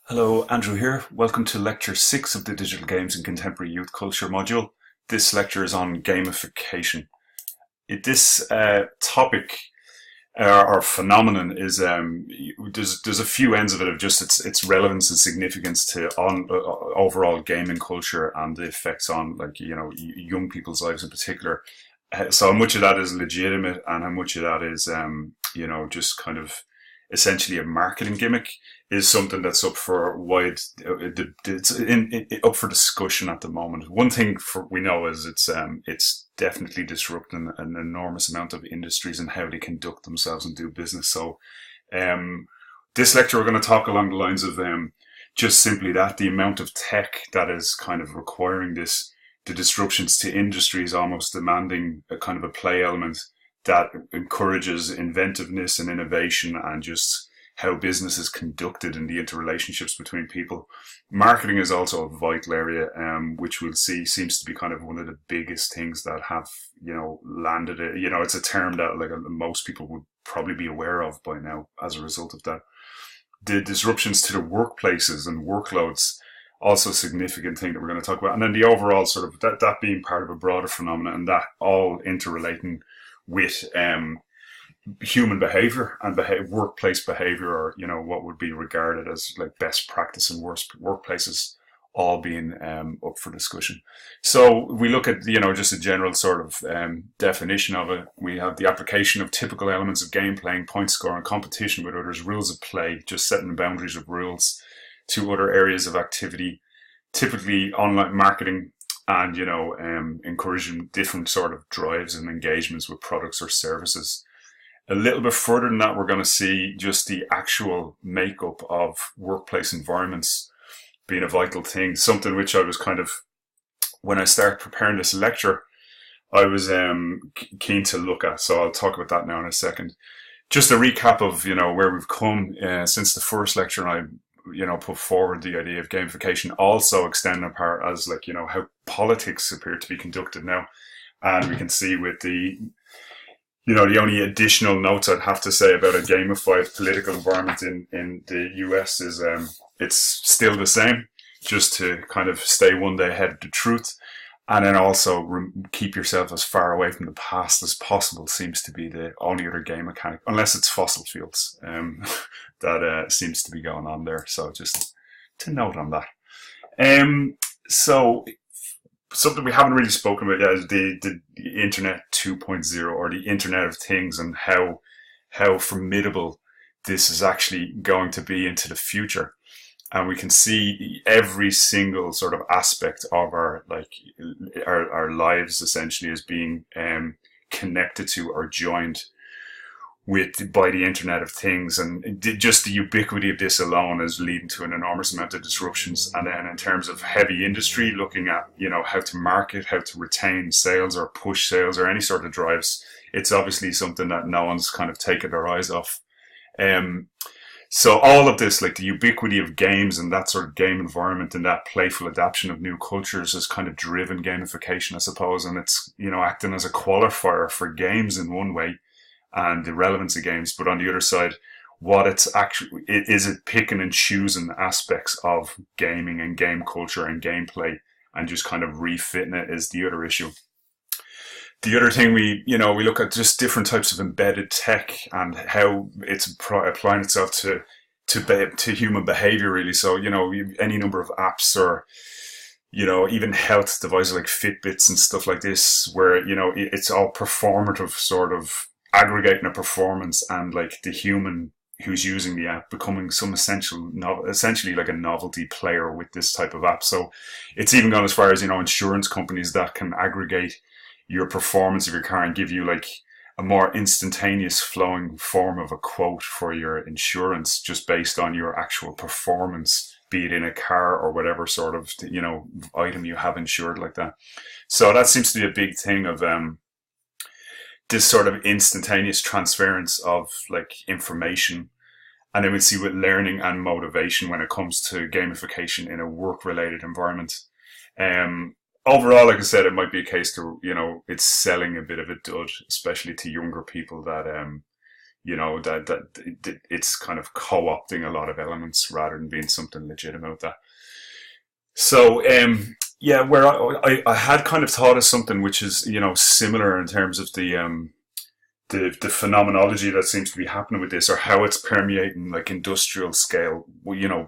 Hello, Andrew here. Welcome to Lecture 6 of the Digital Games and Contemporary Youth Culture module. This lecture is on gamification. This topic or phenomenon is there's a few ends of it of just its relevance and significance to overall gaming culture and the effects on young people's lives in particular. So how much of that is legitimate and how much of that is just kind of essentially a marketing gimmick is something that's up for up for discussion at the moment. One thing we know is it's definitely disrupting an enormous amount of industries and how they conduct themselves and do business. So this lecture we're going to talk along the lines of just simply that the amount of tech that is kind of requiring this, the disruptions to industries almost demanding a kind of a play element that encourages inventiveness and innovation and just how business is conducted and the interrelationships between people. Marketing is also a vital area, which we'll see seems to be kind of one of the biggest things that have, landed it. It's a term that most people would probably be aware of by now as a result of that. The disruptions to the workplaces and workloads, also a significant thing that we're going to talk about. And then the overall sort of that being part of a broader phenomenon and that all interrelating with human behavior and workplace behavior, or what would be regarded as like best practice in worst workplaces, all being up for discussion. So we look at just a general sort of definition of it. We have the application of typical elements of game playing, point scoring, competition with others, rules of play, just setting the boundaries of rules to other areas of activity, typically online marketing, and encouraging different sort of drives and engagements with products or services. A little bit further than that, we're going to see just the actual makeup of workplace environments being a vital thing, something which I was kind of, when I started preparing this lecture, I was keen to look at. So I'll talk about that now in a second. Just a recap of where we've come since the first lecture, and I put forward the idea of gamification, also extending apart as how politics appear to be conducted now. And we can see with the only additional notes I'd have to say about a gamified political environment in the US is it's still the same, just to kind of stay one day ahead of the truth. And then also keep yourself as far away from the past as possible seems to be the only other game mechanic, unless it's fossil fuels, that seems to be going on there. So just to note on that. So something we haven't really spoken about yet is the Internet 2.0 or the Internet of Things, and how formidable this is actually going to be into the future. And we can see every single sort of aspect of our lives essentially as being connected to or joined by the Internet of Things, and just the ubiquity of this alone is leading to an enormous amount of disruptions. And then in terms of heavy industry, looking at how to market, how to retain sales or push sales or any sort of drives, it's obviously something that no one's kind of taken their eyes off. So all of this, like the ubiquity of games and that sort of game environment and that playful adaptation of new cultures, has kind of driven gamification, I suppose. And it's, acting as a qualifier for games in one way and the relevance of games. But on the other side, what it's actually, is it picking and choosing aspects of gaming and game culture and gameplay and just kind of refitting it is the other issue. The other thing we look at just different types of embedded tech and how it's applying itself to human behavior, really. So, any number of apps or, even health devices like Fitbits and stuff like this, where, it's all performative, sort of aggregating a performance, and like the human who's using the app becoming some essentially like a novelty player with this type of app. So it's even gone as far as, insurance companies that can aggregate your performance of your car and give you like a more instantaneous flowing form of a quote for your insurance just based on your actual performance, be it in a car or whatever sort of, item you have insured like that. So that seems to be a big thing of this sort of instantaneous transference of like information. And then we see with learning and motivation when it comes to gamification in a work-related environment. Overall, like I said, it might be a case to, it's selling a bit of a dud, especially to younger people that, that it's kind of co-opting a lot of elements rather than being something legit about that. So, yeah, where I had kind of thought of something which is, similar in terms of the phenomenology that seems to be happening with this, or how it's permeating like industrial scale,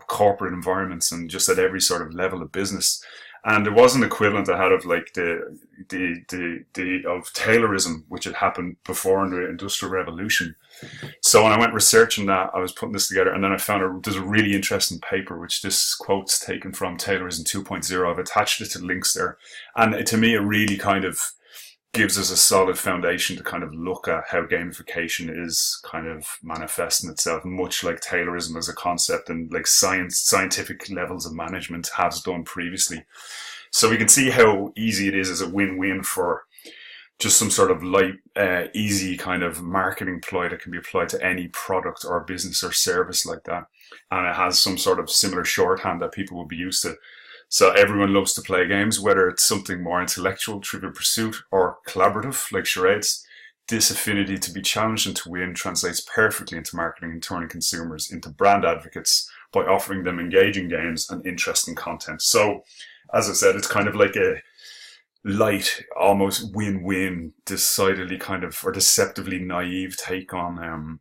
corporate environments, and just at every sort of level of business. And there was an equivalent I had of like of Taylorism, which had happened before in the Industrial Revolution. So when I went researching that, I was putting this together, and then I found there's a really interesting paper, which this quote's taken from Taylorism 2.0. I've attached it to links there. And to me, it really kind of gives us a solid foundation to kind of look at how gamification is kind of manifesting itself, much like Taylorism as a concept and like scientific levels of management has done previously. So we can see how easy it is as a win-win for just some sort of light, easy kind of marketing ploy that can be applied to any product or business or service like that. And it has some sort of similar shorthand that people will be used to. So everyone loves to play games, whether it's something more intellectual, Trivial Pursuit, or collaborative, like charades. This affinity to be challenged and to win translates perfectly into marketing and turning consumers into brand advocates by offering them engaging games and interesting content. So, as I said, it's kind of like a light, almost win-win, decidedly kind of, or deceptively naive take on,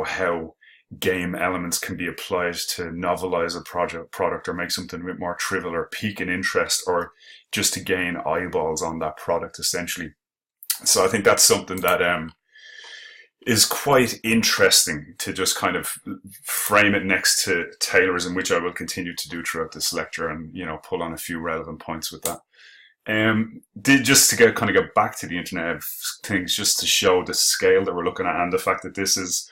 how game elements can be applied to novelize a product or make something a bit more trivial or pique an interest or just to gain eyeballs on that product, essentially. So I think that's something that is quite interesting to just kind of frame it next to Taylorism, which I will continue to do throughout this lecture, and pull on a few relevant points with that. Just to get back to the Internet of Things, just to show the scale that we're looking at and the fact that this is,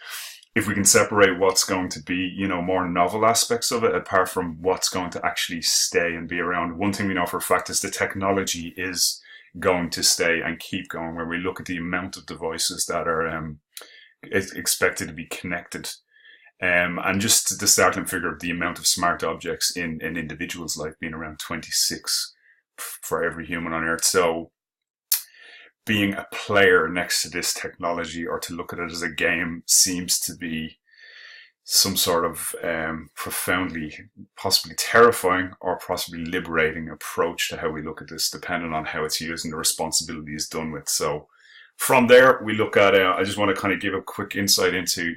if we can separate what's going to be, more novel aspects of it, apart from what's going to actually stay and be around. One thing we know for a fact is the technology is going to stay and keep going, where we look at the amount of devices that are expected to be connected. And just the starting figure of the amount of smart objects in an individual's life being around 26 for every human on Earth. So being a player next to this technology, or to look at it as a game, seems to be some sort of profoundly, possibly terrifying or possibly liberating approach to how we look at this, depending on how it's used and the responsibility is done with. So from there, we look at, I just want to kind of give a quick insight into,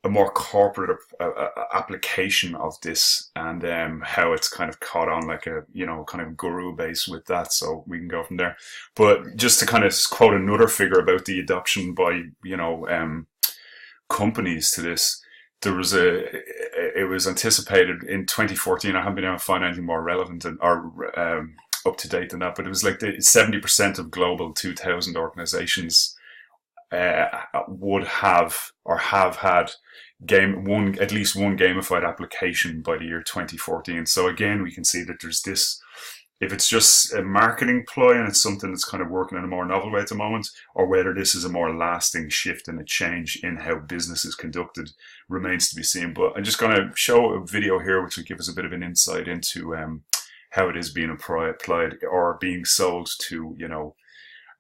a more corporate application of this, and how it's kind of caught on like a, kind of guru base with that. So we can go from there. But just to kind of quote another figure about the adoption by, companies to this, it was anticipated in 2014. I haven't been able to find anything more relevant or up to date than that, but it was like 70% of global 2000 organizations would have or have had at least one gamified application by the year 2014. So again, we can see that there's this, if it's just a marketing ploy and it's something that's kind of working in a more novel way at the moment, or whether this is a more lasting shift and a change in how business is conducted, remains to be seen. But I'm just going to show a video here which will give us a bit of an insight into how it is being applied or being sold to,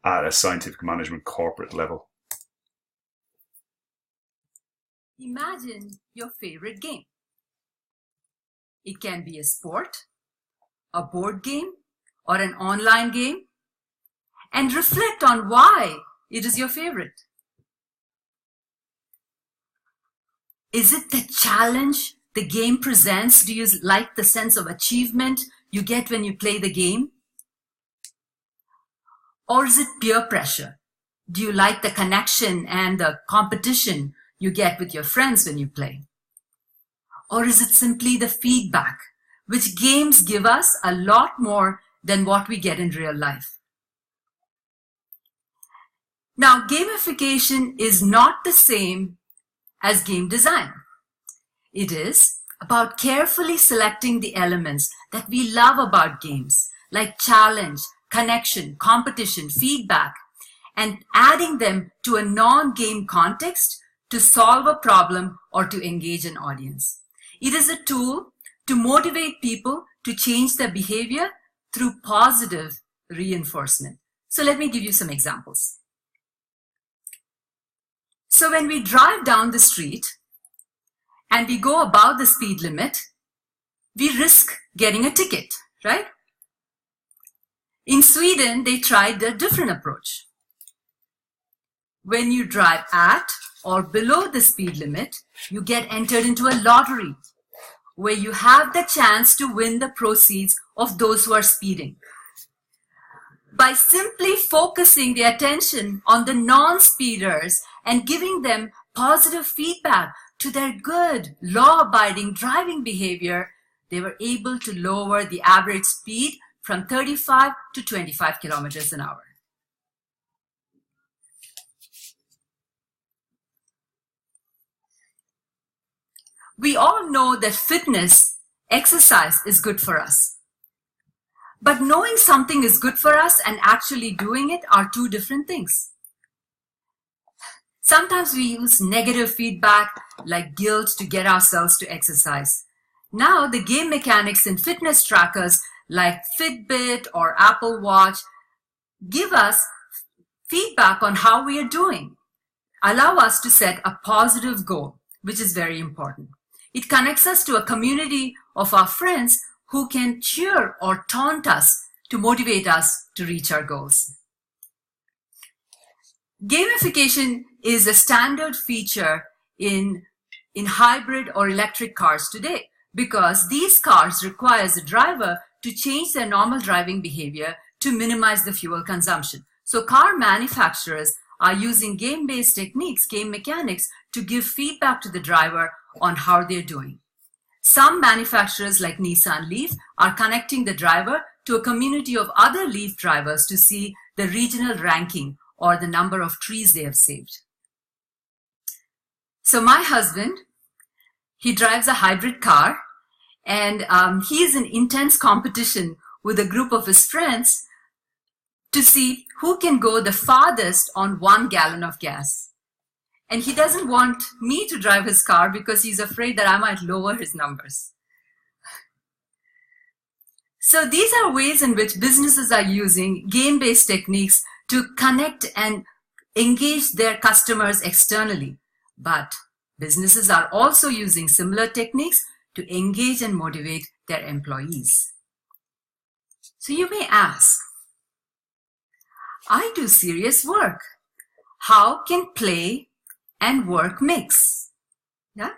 at a scientific management corporate level. Imagine your favorite game. It can be a sport, a board game, or an online game, and reflect on why it is your favorite. Is it the challenge the game presents? Do you like the sense of achievement you get when you play the game? Or is it peer pressure? Do you like the connection and the competition you get with your friends when you play? Or is it simply the feedback, which games give us a lot more than what we get in real life? Now, gamification is not the same as game design. It is about carefully selecting the elements that we love about games, like challenge, connection, competition, feedback, and adding them to a non-game context to solve a problem or to engage an audience. It is a tool to motivate people to change their behavior through positive reinforcement. So let me give you some examples. So when we drive down the street and we go above the speed limit, we risk getting a ticket, right? In Sweden, they tried a different approach. When you drive at or below the speed limit, you get entered into a lottery where you have the chance to win the proceeds of those who are speeding. By simply focusing the attention on the non-speeders and giving them positive feedback to their good, law-abiding driving behavior, they were able to lower the average speed from 35 to 25 kilometers an hour. We all know that fitness, exercise is good for us. But knowing something is good for us and actually doing it are two different things. Sometimes we use negative feedback like guilt to get ourselves to exercise. Now the game mechanics and fitness trackers like Fitbit or Apple Watch give us feedback on how we are doing, allow us to set a positive goal, which is very important. It connects us to a community of our friends who can cheer or taunt us to motivate us to reach our goals. Gamification is a standard feature in hybrid or electric cars today because these cars require the driver to change their normal driving behavior to minimize the fuel consumption. So car manufacturers are using game-based techniques, game mechanics, to give feedback to the driver on how they're doing. Some manufacturers like Nissan Leaf are connecting the driver to a community of other Leaf drivers to see the regional ranking or the number of trees they have saved. So my husband, he drives a hybrid car and he is in intense competition with a group of his friends to see who can go the farthest on 1 gallon of gas. And he doesn't want me to drive his car because he's afraid that I might lower his numbers. So these are ways in which businesses are using game-based techniques to connect and engage their customers externally. But businesses are also using similar techniques to engage and motivate their employees. So you may ask, I do serious work. How can play and work mix? Yeah?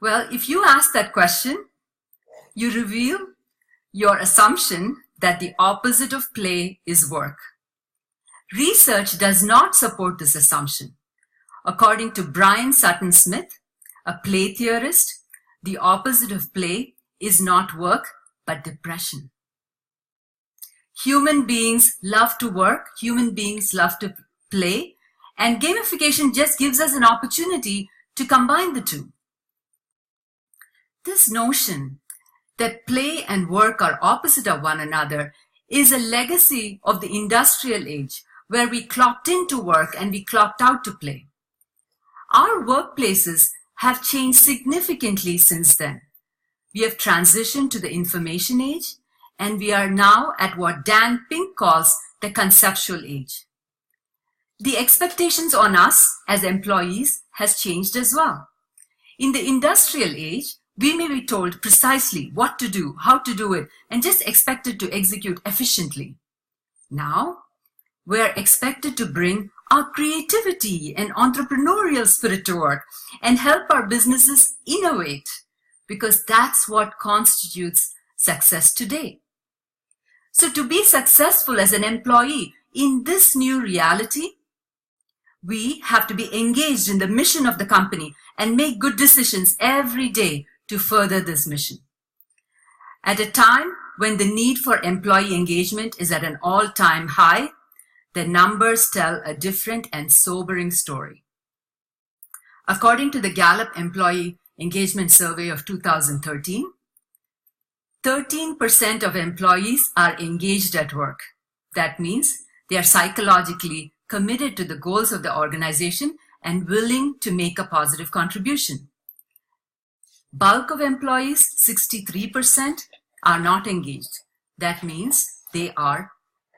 Well, if you ask that question, you reveal your assumption that the opposite of play is work. Research does not support this assumption. According to Brian Sutton Smith, a play theorist, the opposite of play is not work, but depression. Human beings love to work, human beings love to play, and gamification just gives us an opportunity to combine the two. This notion that play and work are opposite of one another is a legacy of the industrial age, where we clocked into work and we clocked out to play. Our workplaces have changed significantly since then. We have transitioned to the information age, and we are now at what Dan Pink calls the conceptual age. The expectations on us as employees has changed as well. In the industrial age, we may be told precisely what to do, how to do it, and just expected to execute efficiently. Now, we're expected to bring our creativity and entrepreneurial spirit to work and help our businesses innovate, because that's what constitutes success today. So to be successful as an employee in this new reality, we have to be engaged in the mission of the company and make good decisions every day to further this mission. At a time when the need for employee engagement is at an all-time high, the numbers tell a different and sobering story. According to the Gallup Employee Engagement Survey of 2013, 13% of employees are engaged at work. That means they are psychologically committed to the goals of the organization and willing to make a positive contribution. Bulk of employees, 63%, are not engaged. That means they are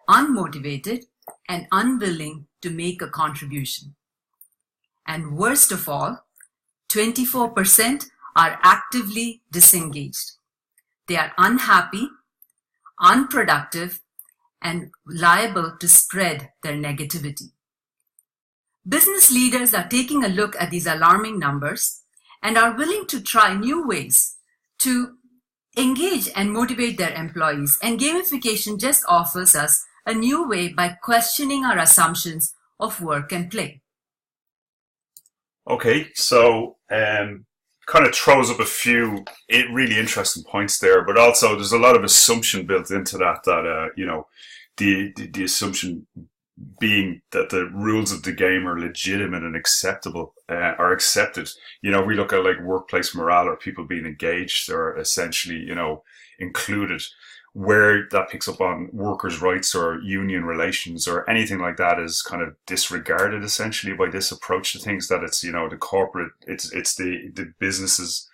unmotivated and unwilling to make a contribution. And worst of all, 24% are actively disengaged. They are unhappy, unproductive, and liable to spread their negativity. Business leaders are taking a look at these alarming numbers and are willing to try new ways to engage and motivate their employees. And gamification just offers us a new way by questioning our assumptions of work and play. Okay, so kind of throws up a few really interesting points there, but also there's a lot of assumption built into that the assumption being that the rules of the game are legitimate and acceptable, are accepted. We look at like workplace morale or people being engaged or essentially, included. Where that picks up on workers' rights or union relations or anything like that is kind of disregarded essentially by this approach to things, that it's, the corporate, it's the businesses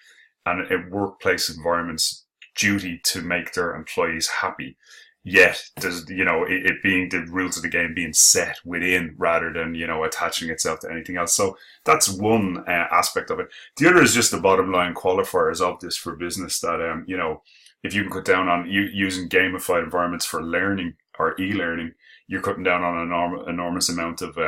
and workplace environments duty to make their employees happy. Yet there's, it being the rules of the game being set within rather than, attaching itself to anything else. So that's one aspect of it. The other is just the bottom line qualifiers of this for business that, if you can cut down on using gamified environments for learning or e-learning, you're cutting down on an enormous amount of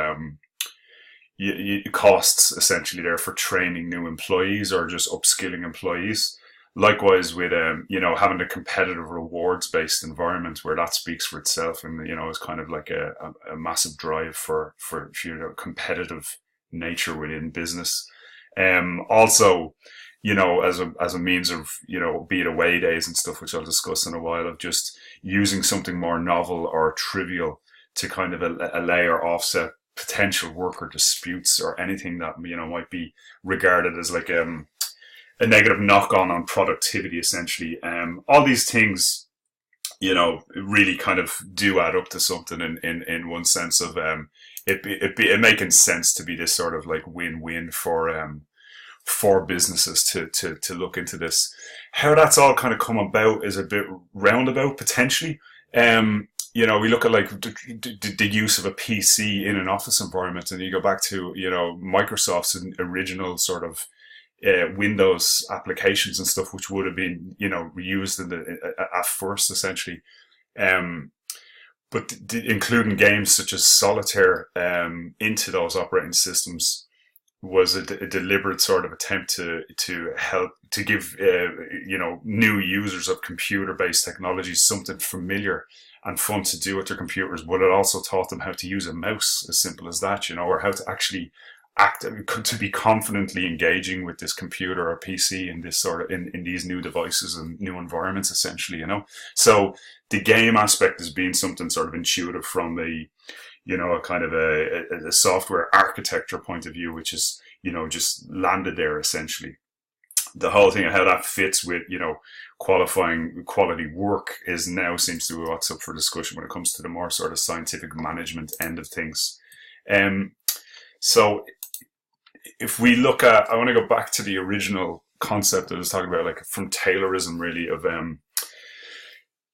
costs essentially there for training new employees or just upskilling employees. Likewise with, having a competitive rewards-based environment where that speaks for itself and, is kind of like a massive drive for competitive nature within business. Also, as a means of, be it away days and stuff, which I'll discuss in a while, of just using something more novel or trivial to kind of allay or offset potential worker disputes or anything that, might be regarded as like a negative knock-on productivity, essentially. All these things, really kind of do add up to something in one sense of it making sense to be this sort of like win-win for businesses to look into this. How that's all kind of come about is a bit roundabout potentially. We look at like the use of a PC in an office environment, and you go back to, Microsoft's original sort of Windows applications and stuff, which would have been, used at first essentially. But including games such as Solitaire into those operating systems was a deliberate sort of attempt to help to give new users of computer-based technologies something familiar and fun to do with their computers, but it also taught them how to use a mouse, as simple as that, or how to actually to be confidently engaging with this computer or PC in this sort of in these new devices and new environments, essentially. So the game aspect is being something sort of intuitive from a kind of a software architecture point of view, which is, just landed there essentially. The whole thing of how that fits with, qualifying quality work is now seems to be what's up for discussion when it comes to the more sort of scientific management end of things. So if we look at, I want to go back to the original concept that I was talking about, like from Taylorism really, of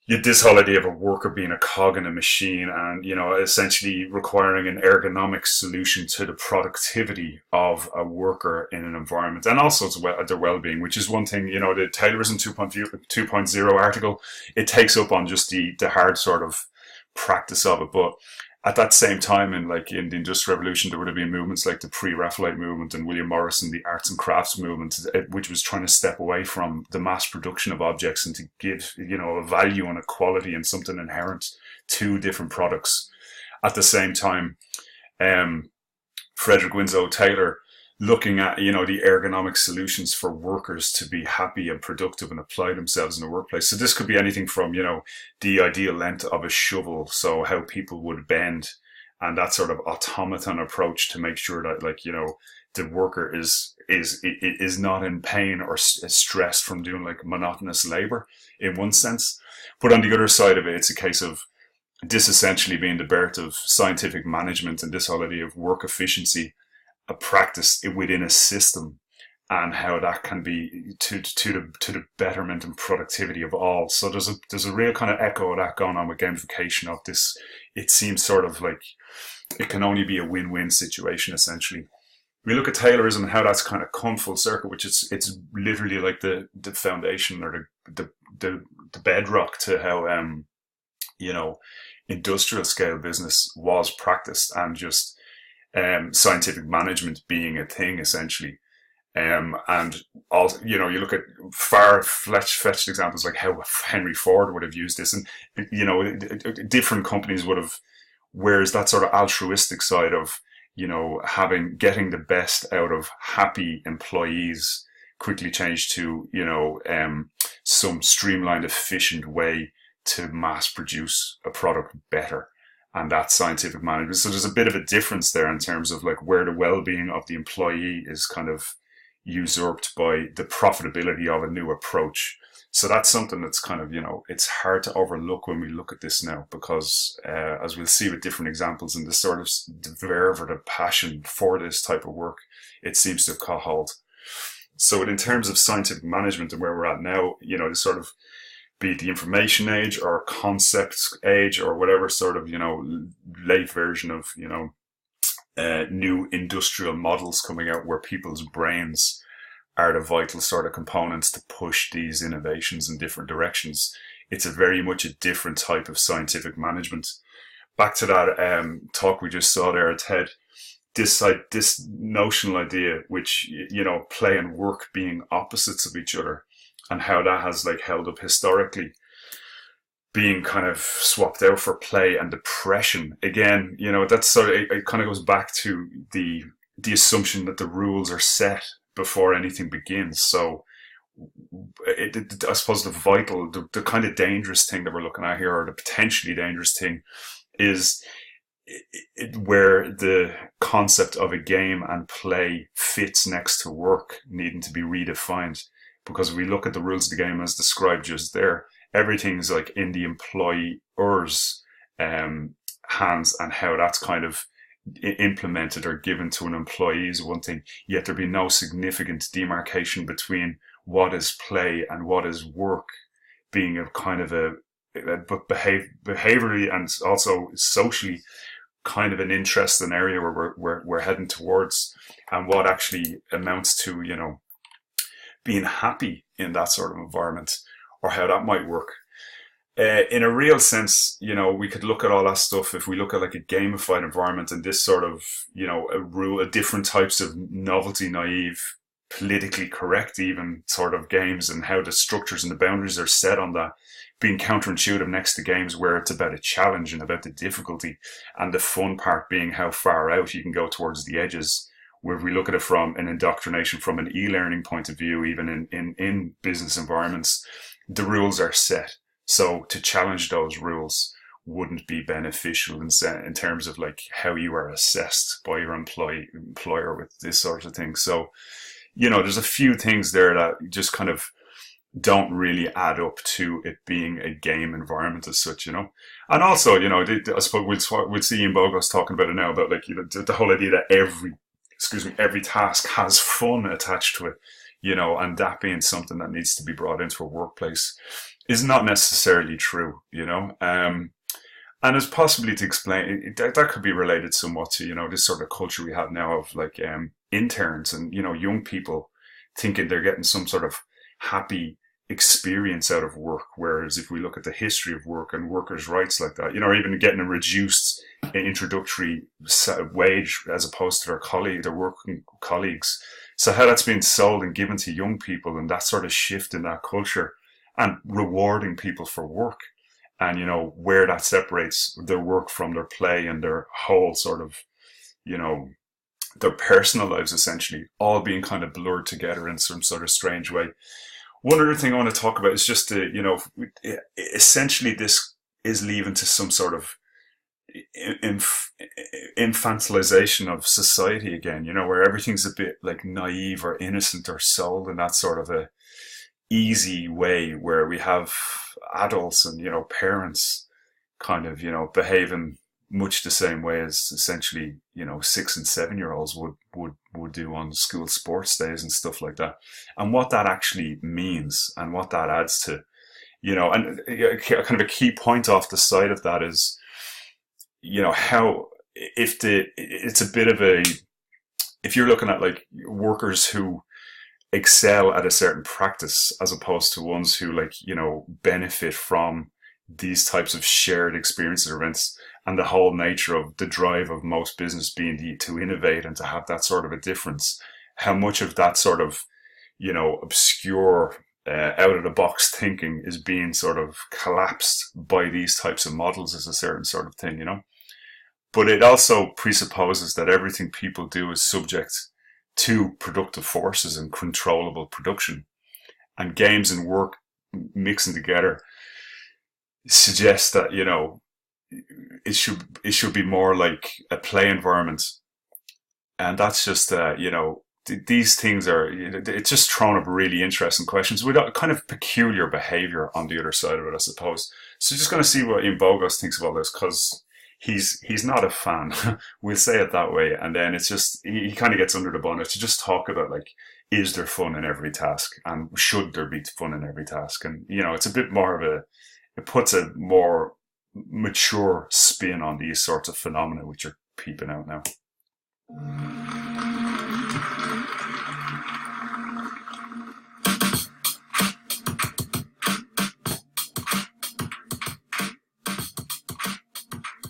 this whole idea of a worker being a cog in a machine and, essentially requiring an ergonomic solution to the productivity of a worker in an environment and also to their well-being, which is one thing, the Taylorism 2.0 article, it takes up on just the hard sort of practice of it. But at that same time, in the Industrial Revolution, there would have been movements like the Pre-Raphaelite movement and William Morrison, the arts and crafts movement, which was trying to step away from the mass production of objects and to give, a value and a quality and something inherent to different products. At the same time, Frederick Winslow Taylor looking at, the ergonomic solutions for workers to be happy and productive and apply themselves in the workplace. So this could be anything from, the ideal length of a shovel, so how people would bend, and that sort of automaton approach to make sure that, the worker is not in pain or stressed from doing monotonous labor in one sense. But on the other side of it, it's a case of this essentially being the birth of scientific management and this whole idea of work efficiency, a practice within a system, and how that can be to the betterment and productivity of all. So there's a real kind of echo of that going on with gamification of this. It seems sort of like it can only be a win-win situation essentially. we look at Taylorism and how that's kind of come full circle, which it's literally like the foundation or the bedrock to how you know, industrial scale business was practiced, and just scientific management being a thing essentially. And also, you know, you look at far-fetched examples like how Henry Ford would have used this, and you know, different companies would have. Whereas that sort of altruistic side of, you know, getting the best out of happy employees quickly changed to, you know, some streamlined, efficient way to mass produce a product better. And that's scientific management. So there's a bit of a difference there in terms of like where the well-being of the employee is kind of usurped by the profitability of a new approach. So that's something that's kind of, you know, it's hard to overlook when we look at this now, because as we'll see with different examples, and the sort of verve or the passion for this type of work, it seems to have caught hold. So in terms of scientific management and where we're at now, you know, to sort of be it the information age or concept age or whatever sort of, you know, late version of, you know, new industrial models coming out where people's brains are the vital sort of components to push these innovations in different directions. It's a very much a different type of scientific management. Back to that talk we just saw there at TED, this notional idea, which, you know, play and work being opposites of each other, and how that has like held up historically, being kind of swapped out for play and depression. Again, you know, that's sort of, it kind of goes back to the assumption that the rules are set before anything begins. So I suppose the kind of dangerous thing that we're looking at here, or the potentially dangerous thing, is where the concept of a game and play fits next to work needing to be redefined. Because we look at the rules of the game as described just there, everything's like in the employer's hands, and how that's kind of implemented or given to an employee is one thing, yet there be no significant demarcation between what is play and what is work, being a kind of but behaviorally and also socially kind of an interesting area where we're heading towards, and what actually amounts to, you know, being happy in that sort of environment, or how that might work. In a real sense, you know, we could look at all that stuff if we look at like a gamified environment and this sort of, you know, different types of novelty naive, politically correct even sort of games, and how the structures and the boundaries are set on that, being counterintuitive next to games where it's about a challenge and about the difficulty, and the fun part being how far out you can go towards the edges. Where we look at it from an indoctrination, from an e-learning point of view, even in business environments, the rules are set. So to challenge those rules wouldn't be beneficial in terms of like how you are assessed by your employer with this sort of thing. So, you know, there's a few things there that just kind of don't really add up to it being a game environment as such, you know. And also, you know, I suppose we'll see Ian Bogost talking about it now, about like, you know, the whole idea that every task has fun attached to it, you know, and that being something that needs to be brought into a workplace is not necessarily true, you know. And it's possibly to explain, that could be related somewhat to, you know, this sort of culture we have now of like interns and, you know, young people thinking they're getting some sort of happy experience out of work. Whereas if we look at the history of work and workers' rights like that, you know, or even getting a reduced introductory wage as opposed to their working colleagues. So how that's being sold and given to young people, and that sort of shift in that culture, and rewarding people for work, and, you know, where that separates their work from their play and their whole sort of, you know, their personal lives essentially, all being kind of blurred together in some sort of strange way. One other thing I want to talk about is just you know, essentially this is leading to some sort of infantilization of society again, you know, where everything's a bit like naive or innocent or sold in that sort of a easy way, where we have adults and, you know, parents kind of, you know, behaving much the same way as essentially, you know, 6 and 7 year olds would do on school sports days and stuff like that. And what that actually means and what that adds to, you know, and kind of a key point off the side of that is, you know, how it's a bit of a if you're looking at like workers who excel at a certain practice as opposed to ones who like, you know, benefit from these types of shared experiences or events, and the whole nature of the drive of most business being to innovate and to have that sort of a difference, how much of that sort of, you know, obscure, out of the box thinking is being sort of collapsed by these types of models is a certain sort of thing, you know. But it also presupposes that everything people do is subject to productive forces and controllable production. And games and work mixing together suggests that, you know, it should be more like a play environment. And that's just, you know, these things are, it's just thrown up really interesting questions with a kind of peculiar behavior on the other side of it, I suppose. So just going to see what Ian Bogost thinks of all this, because he's not a fan. We'll say it that way. And then it's just, he kind of gets under the bonnet to just talk about like, is there fun in every task? And should there be fun in every task? And, you know, it's a bit more of it puts a more mature spin on these sorts of phenomena which are peeping out now.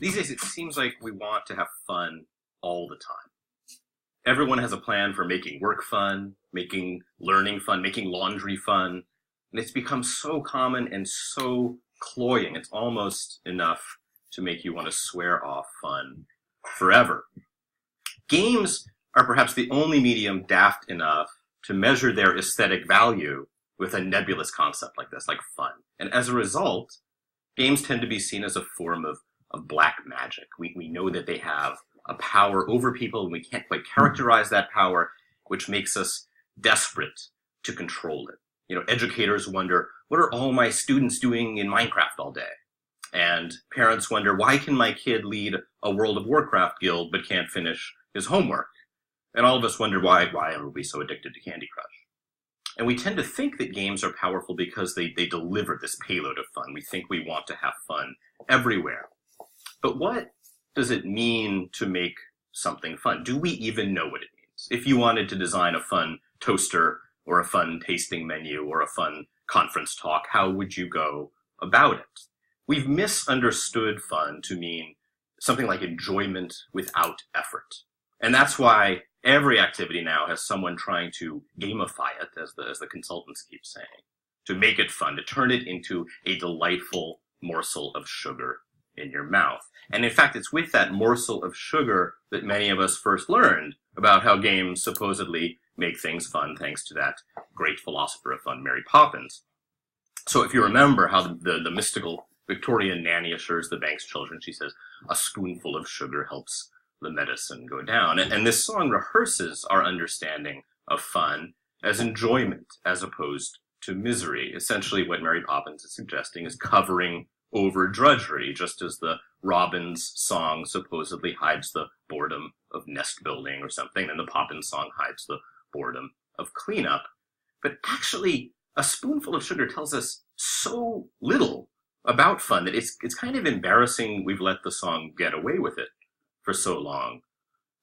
These days, it seems like we want to have fun all the time. Everyone has a plan for making work fun, making learning fun, making laundry fun. And it's become so common and so cloying. It's almost enough to make you want to swear off fun forever. Games are perhaps the only medium daft enough to measure their aesthetic value with a nebulous concept like this, like fun. And as a result, games tend to be seen as a form of black magic. We know that they have a power over people, and we can't quite characterize that power, which makes us desperate to control it. You know, educators wonder, what are all my students doing in Minecraft all day? And parents wonder, why can my kid lead a World of Warcraft guild but can't finish his homework? And all of us wonder why are we so addicted to Candy Crush? And we tend to think that games are powerful because they deliver this payload of fun. We think we want to have fun everywhere. But what does it mean to make something fun? Do we even know what it means? If you wanted to design a fun toaster or a fun tasting menu or a fun conference talk, how would you go about it? We've misunderstood fun to mean something like enjoyment without effort. And that's why every activity now has someone trying to gamify it, as the consultants keep saying, to make it fun, to turn it into a delightful morsel of sugar in your mouth. And in fact, it's with that morsel of sugar that many of us first learned about how games supposedly make things fun, thanks to that great philosopher of fun, Mary Poppins. So if you remember how the mystical Victorian nanny assures the bank's children, she says, a spoonful of sugar helps the medicine go down. And this song rehearses our understanding of fun as enjoyment as opposed to misery. Essentially what Mary Poppins is suggesting is covering over drudgery, just as the Robin's song supposedly hides the boredom of nest building or something, and the Poppins song hides the boredom of cleanup. But actually, a spoonful of sugar tells us so little about fun that it's kind of embarrassing we've let the song get away with it for so long.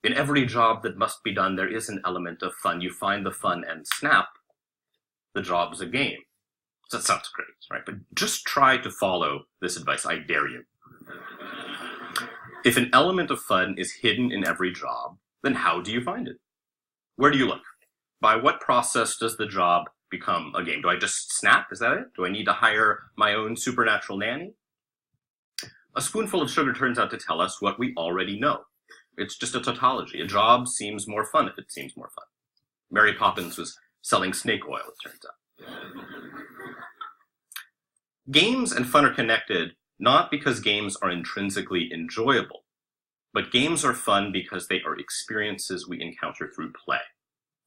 In every job that must be done, there is an element of fun. You find the fun and snap, the job's a game. So that sounds great, right? But just try to follow this advice, I dare you. If an element of fun is hidden in every job, then how do you find it? Where do you look? By what process does the job become a game? Do I just snap? Is that it? Do I need to hire my own supernatural nanny? A spoonful of sugar turns out to tell us what we already know. It's just a tautology. A job seems more fun if it seems more fun. Mary Poppins was selling snake oil, it turns out. Games and fun are connected not because games are intrinsically enjoyable, but games are fun because they are experiences we encounter through play.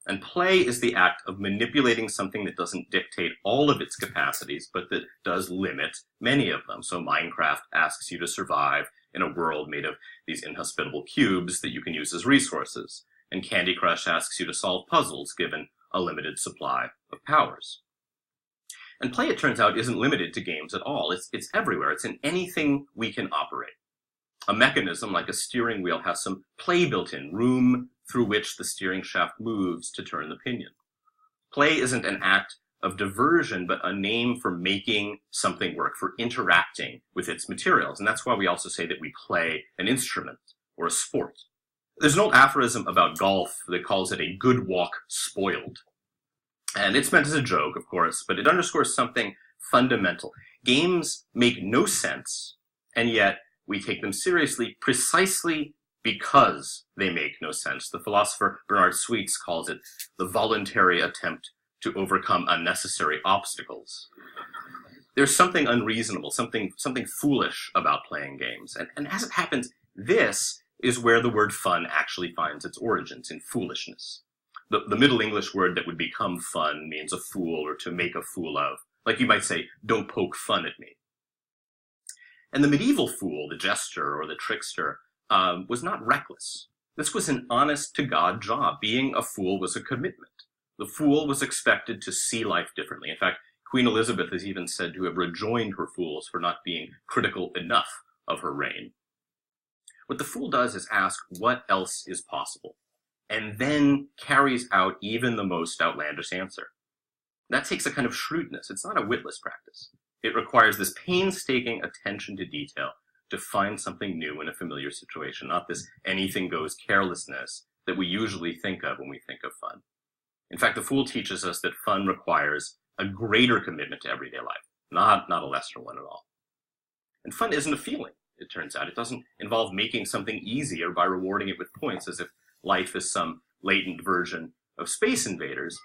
And play is the act of manipulating something that doesn't dictate all of its capacities, but that does limit many of them. So Minecraft asks you to survive in a world made of these inhospitable cubes that you can use as resources. And Candy Crush asks you to solve puzzles given a limited supply of powers. And play, it turns out, isn't limited to games at all. It's everywhere. It's in anything we can operate. A mechanism like a steering wheel has some play built in, room through which the steering shaft moves to turn the pinion. Play isn't an act of diversion, but a name for making something work, for interacting with its materials. And that's why we also say that we play an instrument or a sport. There's an old aphorism about golf that calls it a good walk spoiled. And it's meant as a joke, of course, but it underscores something fundamental. Games make no sense, and yet we take them seriously precisely because they make no sense. The philosopher Bernard Sweets calls it the voluntary attempt to overcome unnecessary obstacles. There's something unreasonable, something foolish about playing games. And as it happens, this is where the word fun actually finds its origins, in foolishness. The Middle English word that would become fun means a fool or to make a fool of. Like you might say, don't poke fun at me. And the medieval fool, the jester or the trickster, was not reckless. This was an honest-to-God job. Being a fool was a commitment. The fool was expected to see life differently. In fact, Queen Elizabeth is even said to have rejoined her fools for not being critical enough of her reign. What the fool does is ask what else is possible, and then carries out even the most outlandish answer. That takes a kind of shrewdness. It's not a witless practice. It requires this painstaking attention to detail to find something new in a familiar situation, not this anything-goes carelessness that we usually think of when we think of fun. In fact, the fool teaches us that fun requires a greater commitment to everyday life, not a lesser one at all. And fun isn't a feeling, it turns out. It doesn't involve making something easier by rewarding it with points as if life is some latent version of Space Invaders.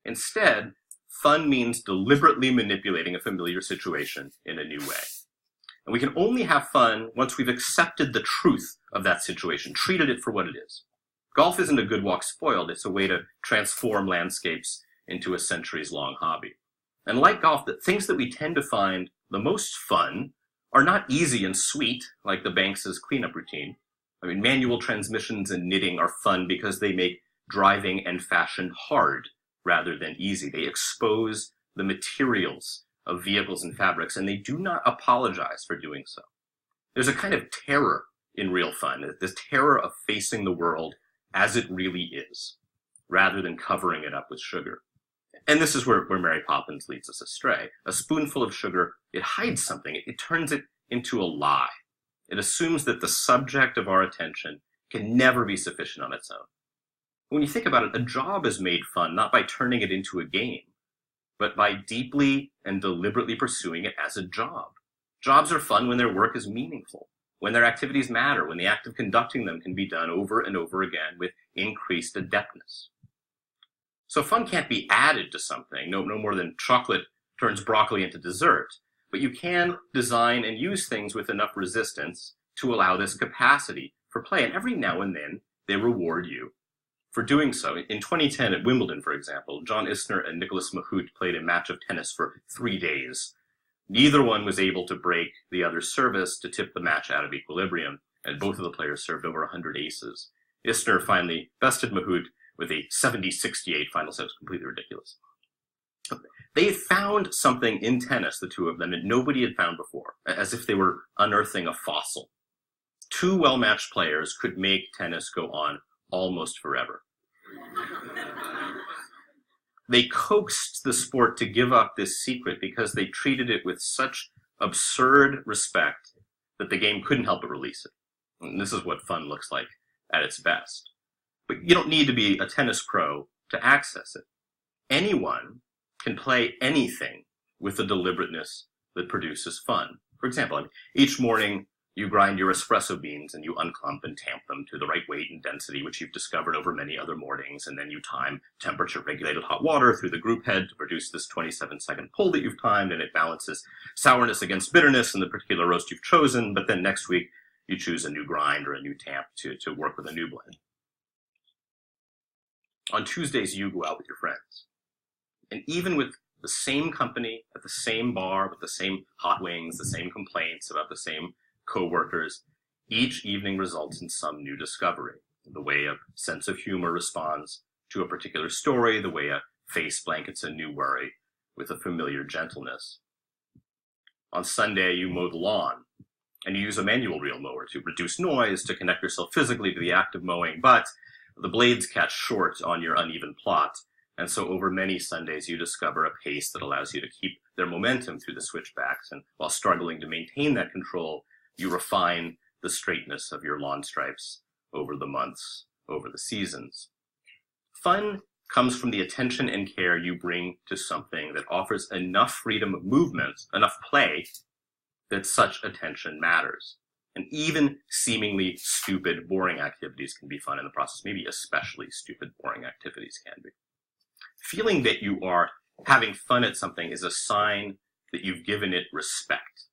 Instead, fun means deliberately manipulating a familiar situation in a new way. And we can only have fun once we've accepted the truth of that situation, treated it for what it is. Golf isn't a good walk spoiled. It's a way to transform landscapes into a centuries-long hobby. And like golf, the things that we tend to find the most fun are not easy and sweet, like the Banks's cleanup routine. I mean, manual transmissions and knitting are fun because they make driving and fashion hard rather than easy. They expose the materials of vehicles and fabrics, and they do not apologize for doing so. There's a kind of terror in real fun, this terror of facing the world as it really is, rather than covering it up with sugar. And this is where Mary Poppins leads us astray. A spoonful of sugar, it hides something. It turns it into a lie. It assumes that the subject of our attention can never be sufficient on its own. When you think about it, a job is made fun not by turning it into a game, but by deeply and deliberately pursuing it as a job. Jobs are fun when their work is meaningful, when their activities matter, when the act of conducting them can be done over and over again with increased adeptness. So fun can't be added to something, no more than chocolate turns broccoli into dessert, but you can design and use things with enough resistance to allow this capacity for play, and every now and then they reward you for doing so. In 2010 at Wimbledon, for example, John Isner and Nicholas Mahut played a match of tennis for 3 days. Neither one was able to break the other's service to tip the match out of equilibrium, and both of the players served over 100 aces. Isner finally bested Mahut with a 70-68 final set. It was completely ridiculous. They had found something in tennis, the two of them, that nobody had found before, as if they were unearthing a fossil. Two well-matched players could make tennis go on almost forever. They coaxed the sport to give up this secret because they treated it with such absurd respect that the game couldn't help but release it. And this is what fun looks like at its best. But you don't need to be a tennis pro to access it. Anyone can play anything with the deliberateness that produces fun. For example, each morning you grind your espresso beans and you unclump and tamp them to the right weight and density, which you've discovered over many other mornings, and then you time temperature-regulated hot water through the group head to produce this 27-second pull that you've timed, and it balances sourness against bitterness in the particular roast you've chosen, but then next week you choose a new grind or a new tamp to work with a new blend. On Tuesdays, you go out with your friends. And even with the same company, at the same bar, with the same hot wings, the same complaints about the same co-workers, each evening results in some new discovery. The way a sense of humor responds to a particular story, the way a face blankets a new worry with a familiar gentleness. On Sunday, you mow the lawn, and you use a manual reel mower to reduce noise, to connect yourself physically to the act of mowing, but the blades catch short on your uneven plot, and so over many Sundays you discover a pace that allows you to keep their momentum through the switchbacks, and while struggling to maintain that control, you refine the straightness of your lawn stripes over the months, over the seasons. Fun comes from the attention and care you bring to something that offers enough freedom of movement, enough play, that such attention matters. And even seemingly stupid, boring activities can be fun in the process. Maybe especially stupid, boring activities can be. Feeling that you are having fun at something is a sign that you've given it respect.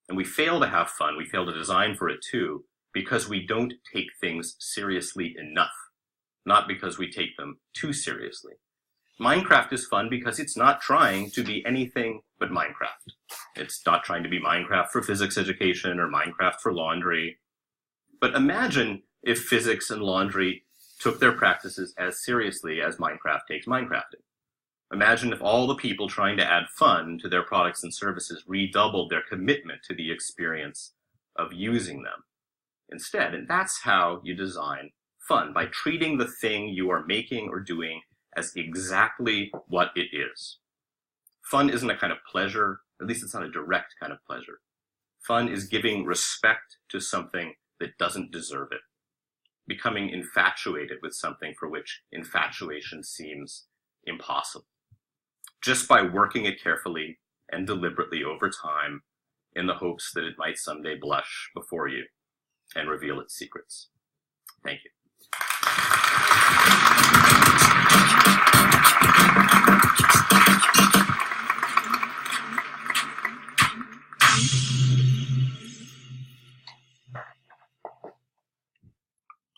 And we fail to have fun, we fail to design for it too, because we don't take things seriously enough, not because we take them too seriously. Minecraft is fun because it's not trying to be anything but Minecraft. It's not trying to be Minecraft for physics education or Minecraft for laundry. But imagine if physics and laundry took their practices as seriously as Minecraft takes Minecrafting. Imagine if all the people trying to add fun to their products and services redoubled their commitment to the experience of using them instead. And that's how you design fun, by treating the thing you are making or doing as exactly what it is. Fun isn't a kind of pleasure, at least it's not a direct kind of pleasure. Fun is giving respect to something that doesn't deserve it, becoming infatuated with something for which infatuation seems impossible, just by working it carefully and deliberately over time in the hopes that it might someday blush before you and reveal its secrets. Thank you.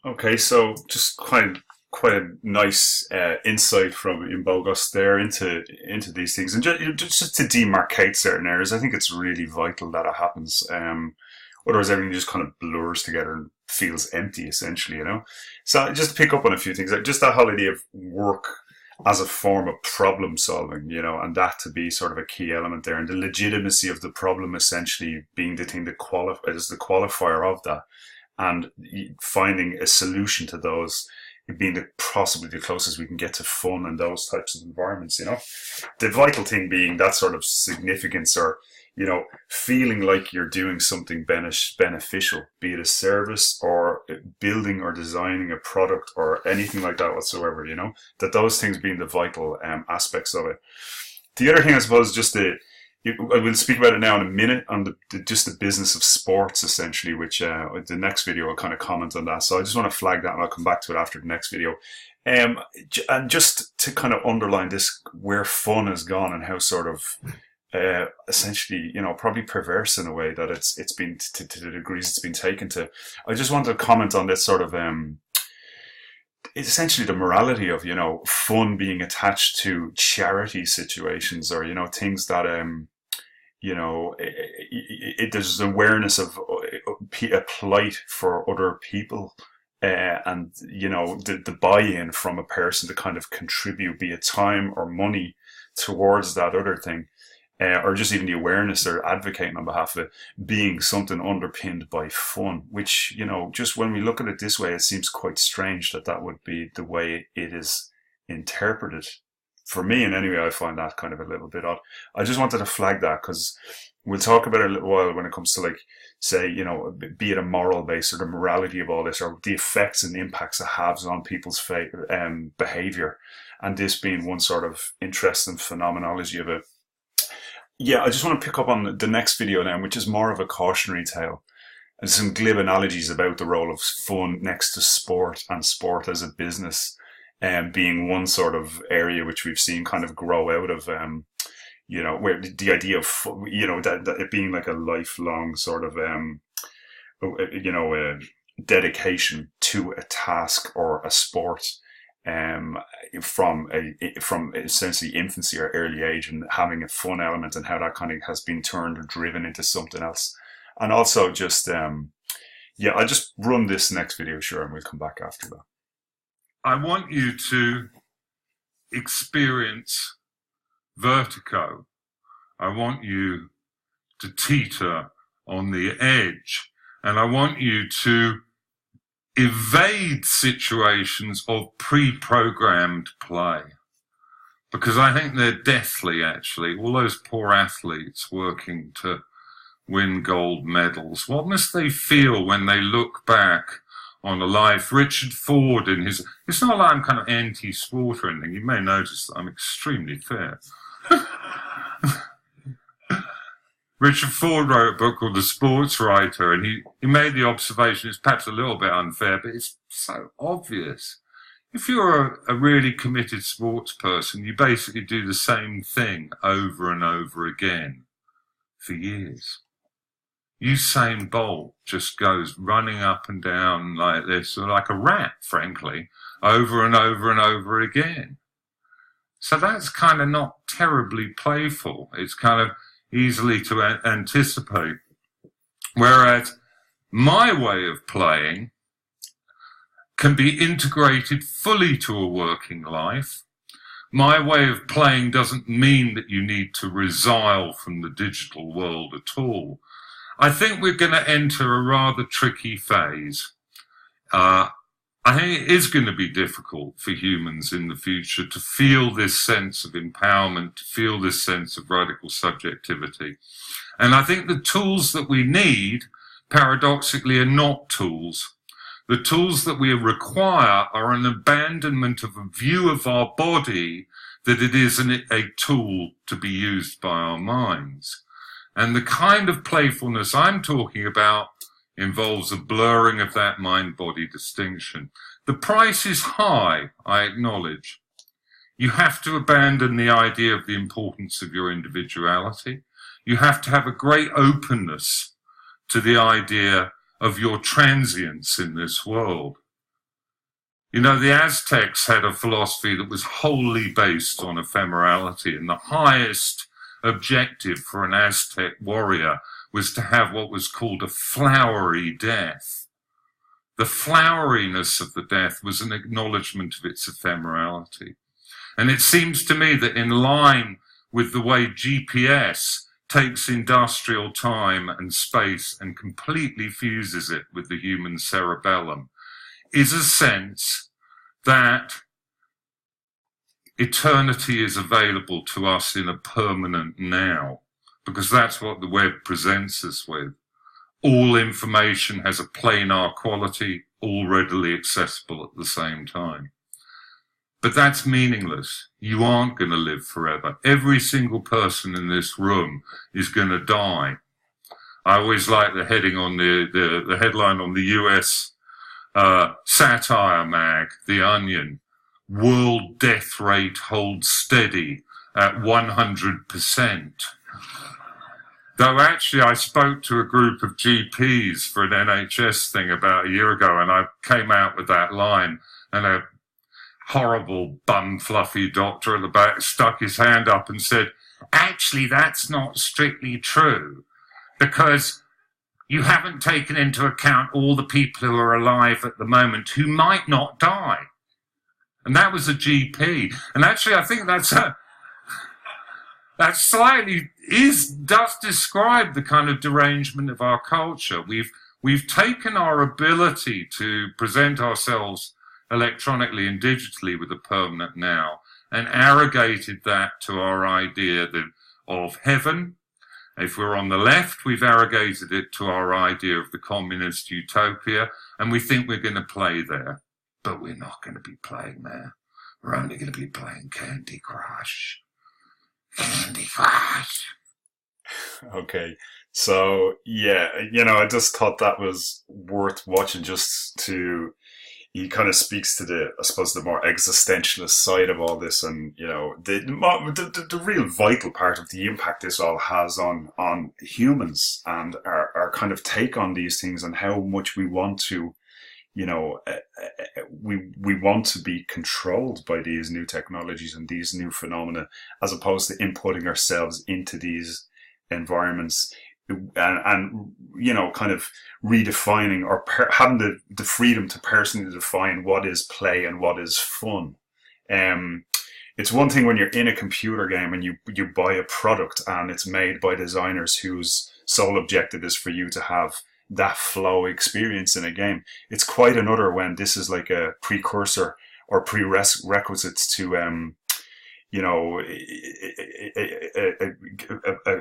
Okay, so just quite a nice insight from Imbogos there into these things, and just to demarcate certain areas. I think it's really vital that it happens. Otherwise, everything just kind of blurs together and feels empty, essentially, you know. So just to pick up on a few things, just that whole idea of work as a form of problem solving, you know, and that to be sort of a key element there, and the legitimacy of the problem essentially being the thing that is the qualifier of that, and finding a solution to those being possibly the closest we can get to fun and those types of environments, you know. The vital thing being that sort of significance, or, you know, feeling like you're doing something beneficial, be it a service or building or designing a product or anything like that whatsoever, you know, that those things being the vital aspects of it. The other thing, I suppose, I will speak about it now in a minute, on just the business of sports, essentially, which the next video will kind of comment on that. So I just want to flag that, and I'll come back to it after the next video. And just to kind of underline this, where fun has gone and how sort of essentially, you know, probably perverse in a way that it's been to the degrees it's been taken to. I just want to comment on this sort of essentially the morality of, you know, fun being attached to charity situations, or, you know, things that you know, there's awareness of a plight for other people, and, you know, the buy-in from a person to kind of contribute, be it time or money, towards that other thing. Or just even the awareness or advocating on behalf of it being something underpinned by fun, which, you know, just when we look at it this way, it seems quite strange that would be the way it is interpreted. For me, in any way, I find that kind of a little bit odd. I just wanted to flag that because we'll talk about it a little while when it comes to, like, say, you know, be it a moral base or the morality of all this, or the effects and the impacts it has on people's behavior, and this being one sort of interesting phenomenology of it. Yeah, I just want to pick up on the next video now, which is more of a cautionary tale, and some glib analogies about the role of fun next to sport, and sport as a business, being one sort of area which we've seen kind of grow out of, you know, where the idea of, you know, that it being like a lifelong sort of, you know, dedication to a task or a sport, from essentially infancy or early age, and having a fun element, and how that kind of has been turned or driven into something else. And also just, yeah, I'll just run this next video, sure, and we'll come back after that. I want you to experience vertigo. I want you to teeter on the edge, and I want you to evade situations of pre-programmed play. Because I think they're deathly, actually. All those poor athletes working to win gold medals. What must they feel when they look back on a life? Richard Ford in his... It's not like I'm kind of anti-sport or anything. You may notice that I'm extremely fair. Richard Ford wrote a book called The Sports Writer, and he made the observation, it's perhaps a little bit unfair, but it's so obvious. If you're a really committed sports person, you basically do the same thing over and over again for years. Usain Bolt just goes running up and down like this, or like a rat, frankly, over and over and over again. So that's kind of not terribly playful. It's kind of easily to anticipate. Whereas my way of playing can be integrated fully to a working life. My way of playing doesn't mean that you need to resile from the digital world at all. I think we're going to enter a rather tricky phase. I think it is going to be difficult for humans in the future to feel this sense of empowerment, to feel this sense of radical subjectivity. And I think the tools that we need, paradoxically, are not tools. The tools that we require are an abandonment of a view of our body that it is a tool to be used by our minds. And the kind of playfulness I'm talking about involves a blurring of that mind-body distinction. The price is high, I acknowledge. You have to abandon the idea of the importance of your individuality. You have to have a great openness to the idea of your transience in this world. You know, the Aztecs had a philosophy that was wholly based on ephemerality, and the highest objective for an Aztec warrior was to have what was called a flowery death. The floweriness of the death was an acknowledgement of its ephemerality. And it seems to me that in line with the way GPS takes industrial time and space and completely fuses it with the human cerebellum, is a sense that eternity is available to us in a permanent now, because that's what the web presents us with. All information has a planar quality, all readily accessible at the same time. But that's meaningless. You aren't going to live forever. Every single person in this room is going to die. I always like the heading on the headline on the US satire mag, The Onion. World death rate holds steady at 100%. Though actually I spoke to a group of GPs for an NHS thing about a year ago, and I came out with that line, and a horrible bum fluffy doctor at the back stuck his hand up and said, actually that's not strictly true, because you haven't taken into account all the people who are alive at the moment who might not die. And that was a GP. And actually I think that slightly does describe the kind of derangement of our culture. We've taken our ability to present ourselves electronically and digitally with a permanent now and arrogated that to our idea of heaven. If we're on the left, we've arrogated it to our idea of the communist utopia, and we think we're going to play there. But we're not going to be playing there. We're only going to be playing Candy Crush. Candy Crush. Okay. So, yeah, I just thought that was worth watching just to... He kind of speaks to the more existentialist side of all this, and the real vital part of the impact this all has on humans and our kind of take on these things, and how much we want to, we want to be controlled by these new technologies and these new phenomena, as opposed to inputting ourselves into these environments. And kind of redefining or having the freedom to personally define what is play and what is fun. It's one thing when you're in a computer game and you buy a product and it's made by designers whose sole objective is for you to have that flow experience in a game. It's quite another when this is like a precursor or prerequisites to, you know,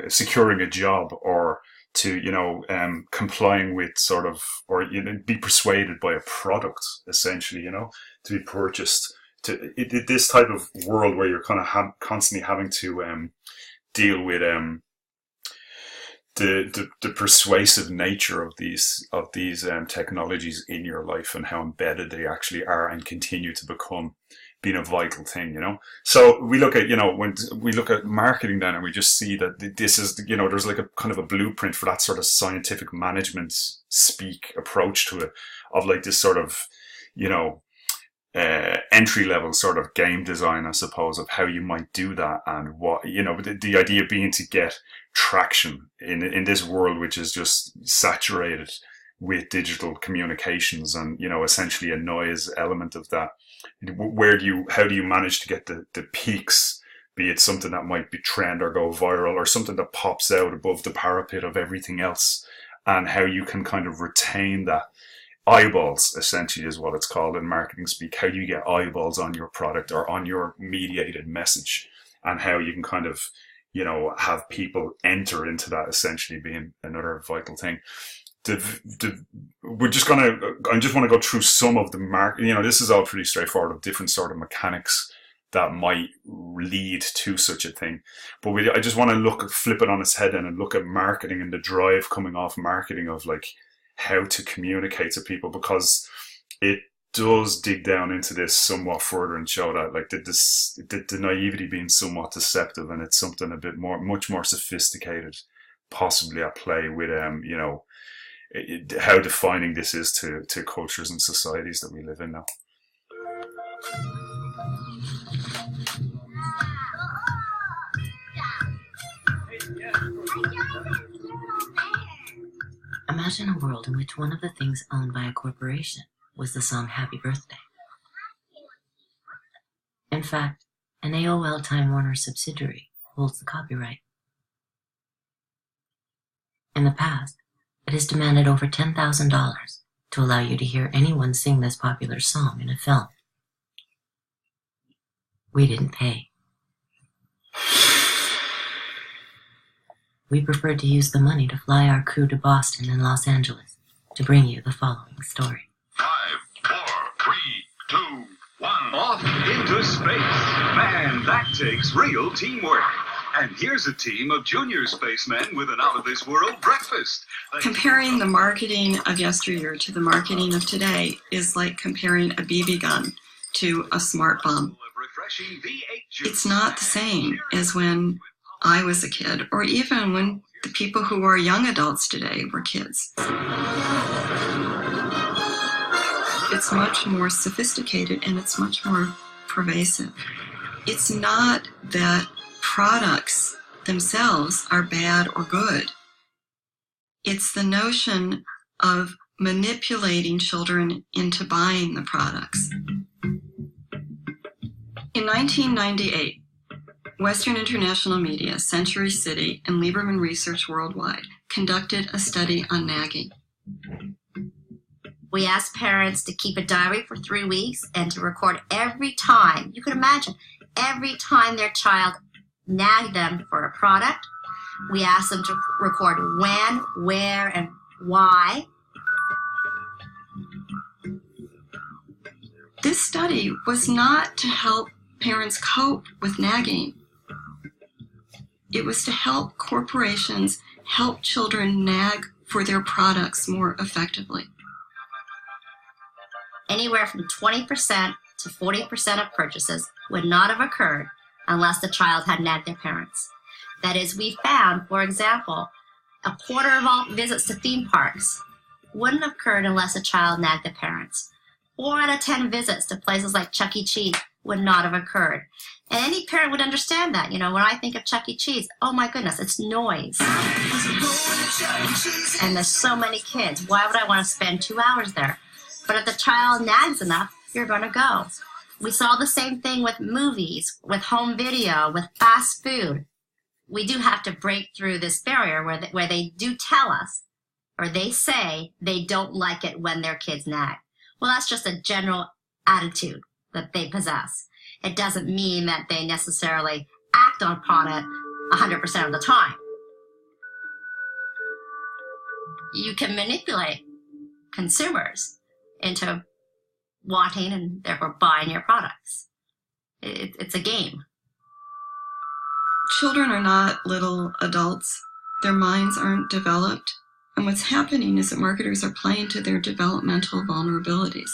securing a job, or to, you know, complying with sort of, or, you know, be persuaded by a product, essentially, you know, to be purchased. This type of world where you're kind of constantly having to deal with the persuasive nature of these technologies in your life, and how embedded they actually are and continue to become, being a vital thing, you know. So we look at, you know, when we look at marketing then, and we just see that this is, you know, there's like a kind of a blueprint for that sort of scientific management speak approach to it, of like this sort of, you know, entry level sort of game design, I suppose, of how you might do that, and what, you know, the idea being to get traction in this world which is just saturated with digital communications, and, you know, essentially a noise element of that. How do you manage to get the peaks, be it something that might be trend or go viral, or something that pops out above the parapet of everything else, and how you can kind of retain that. Eyeballs, essentially, is what it's called in marketing speak. How do you get eyeballs on your product or on your mediated message, and how you can kind of, you know, have people enter into that, essentially being another vital thing. I just want to go through some of the you know, this is all pretty straightforward, of different sort of mechanics that might lead to such a thing. But I just want to flip it on its head and look at marketing and the drive coming off marketing of like how to communicate to people, because it does dig down into this somewhat further and show that like the naivety being somewhat deceptive, and it's something a bit much more sophisticated, possibly at play with, you know, how defining this is to cultures and societies that we live in now. Imagine a world in which one of the things owned by a corporation was the song Happy Birthday. In fact, an AOL Time Warner subsidiary holds the copyright. In the past, it has demanded over $10,000 to allow you to hear anyone sing this popular song in a film. We didn't pay. We preferred to use the money to fly our crew to Boston and Los Angeles to bring you the following story. 5, 4, 3, 2, 1. Off into space. Man, that takes real teamwork. And here's a team of junior spacemen with an out-of-this-world breakfast. Comparing the marketing of yesteryear to the marketing of today is like comparing a BB gun to a smart bomb. It's not the same as when I was a kid, or even when the people who are young adults today were kids. It's much more sophisticated, and it's much more pervasive. It's not that products themselves are bad or good. It's the notion of manipulating children into buying the products. In 1998, Western International Media, Century City, and Lieberman Research Worldwide conducted a study on nagging. We asked parents to keep a diary for 3 weeks and to record every time, you can imagine, every time their child nagged them for a product. We asked them to record when, where, and why. This study was not to help parents cope with nagging. It was to help corporations help children nag for their products more effectively. Anywhere from 20% to 40% of purchases would not have occurred unless the child had nagged their parents. That is, we found, for example, a quarter of all visits to theme parks wouldn't have occurred unless a child nagged their parents. 4 out of 10 visits to places like Chuck E. Cheese would not have occurred. And any parent would understand that. You know, when I think of Chuck E. Cheese, oh my goodness, it's noise. And there's so many kids. Why would I want to spend 2 hours there? But if the child nags enough, you're going to go. We saw the same thing with movies, with home video, with fast food. We do have to break through this barrier where they do tell us, or they say they don't like it when their kids nag. Well, that's just a general attitude that they possess. It doesn't mean that they necessarily act upon it 100% of the time. You can manipulate consumers into wanting and therefore buying your products. It's a game. Children are not little adults. Their minds aren't developed. And what's happening is that marketers are playing to their developmental vulnerabilities.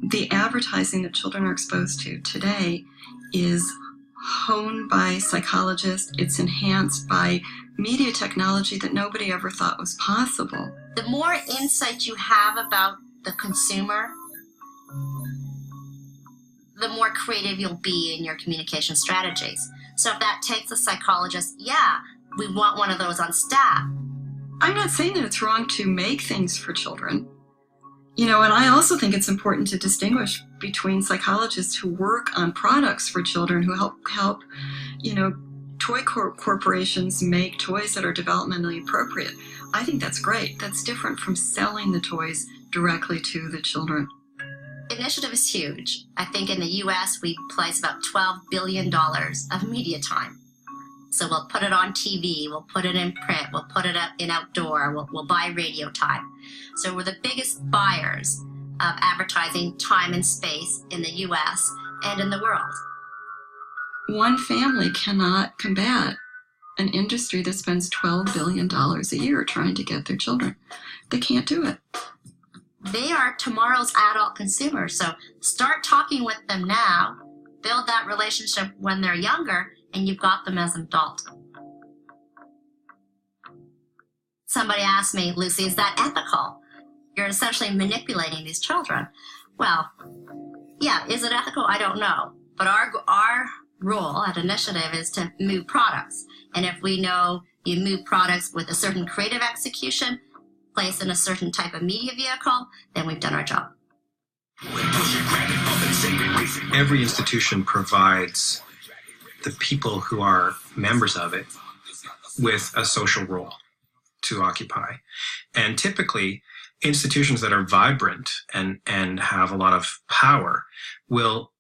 The advertising that children are exposed to today is honed by psychologists. It's enhanced by media technology that nobody ever thought was possible. The more insight you have about the consumer, the more creative you'll be in your communication strategies. So if that takes a psychologist, yeah, we want one of those on staff. I'm not saying that it's wrong to make things for children. You know, and I also think it's important to distinguish between psychologists who work on products for children, who help toy corporations make toys that are developmentally appropriate. I think that's great. That's different from selling the toys directly to the children. The initiative is huge. I think in the U.S. we place about $12 billion of media time. So we'll put it on TV, we'll put it in print, we'll put it in outdoor, we'll buy radio time. So we're the biggest buyers of advertising time and space in the U.S. and in the world. One family cannot combat an industry that spends $12 billion a year trying to get their children. They can't do it. They are tomorrow's adult consumers. So start talking with them now, build that relationship when they're younger, and you've got them as an adult. Somebody asked me, Lucy, is that ethical? You're essentially manipulating these children. Well, yeah, is it ethical? I don't know. But our role at Initiative is to move products. And if we know you move products with a certain creative execution, placed in a certain type of media vehicle, then we've done our job. Every institution provides the people who are members of it with a social role to occupy. And typically, institutions that are vibrant and have a lot of power will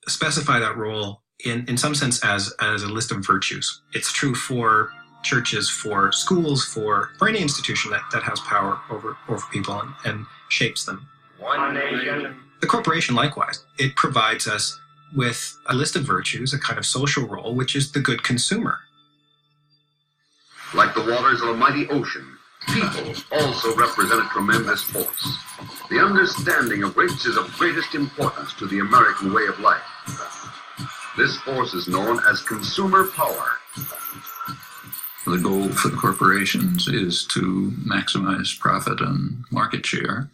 specify that role in some sense as a list of virtues. It's true for churches, for schools, for any institution that has power over people and shapes them. One nation. The corporation, likewise, it provides us with a list of virtues, a kind of social role, which is the good consumer. Like the waters of a mighty ocean, people also represent a tremendous force. The understanding of which is of greatest importance to the American way of life. This force is known as consumer power. The goal for the corporations is to maximize profit and market share,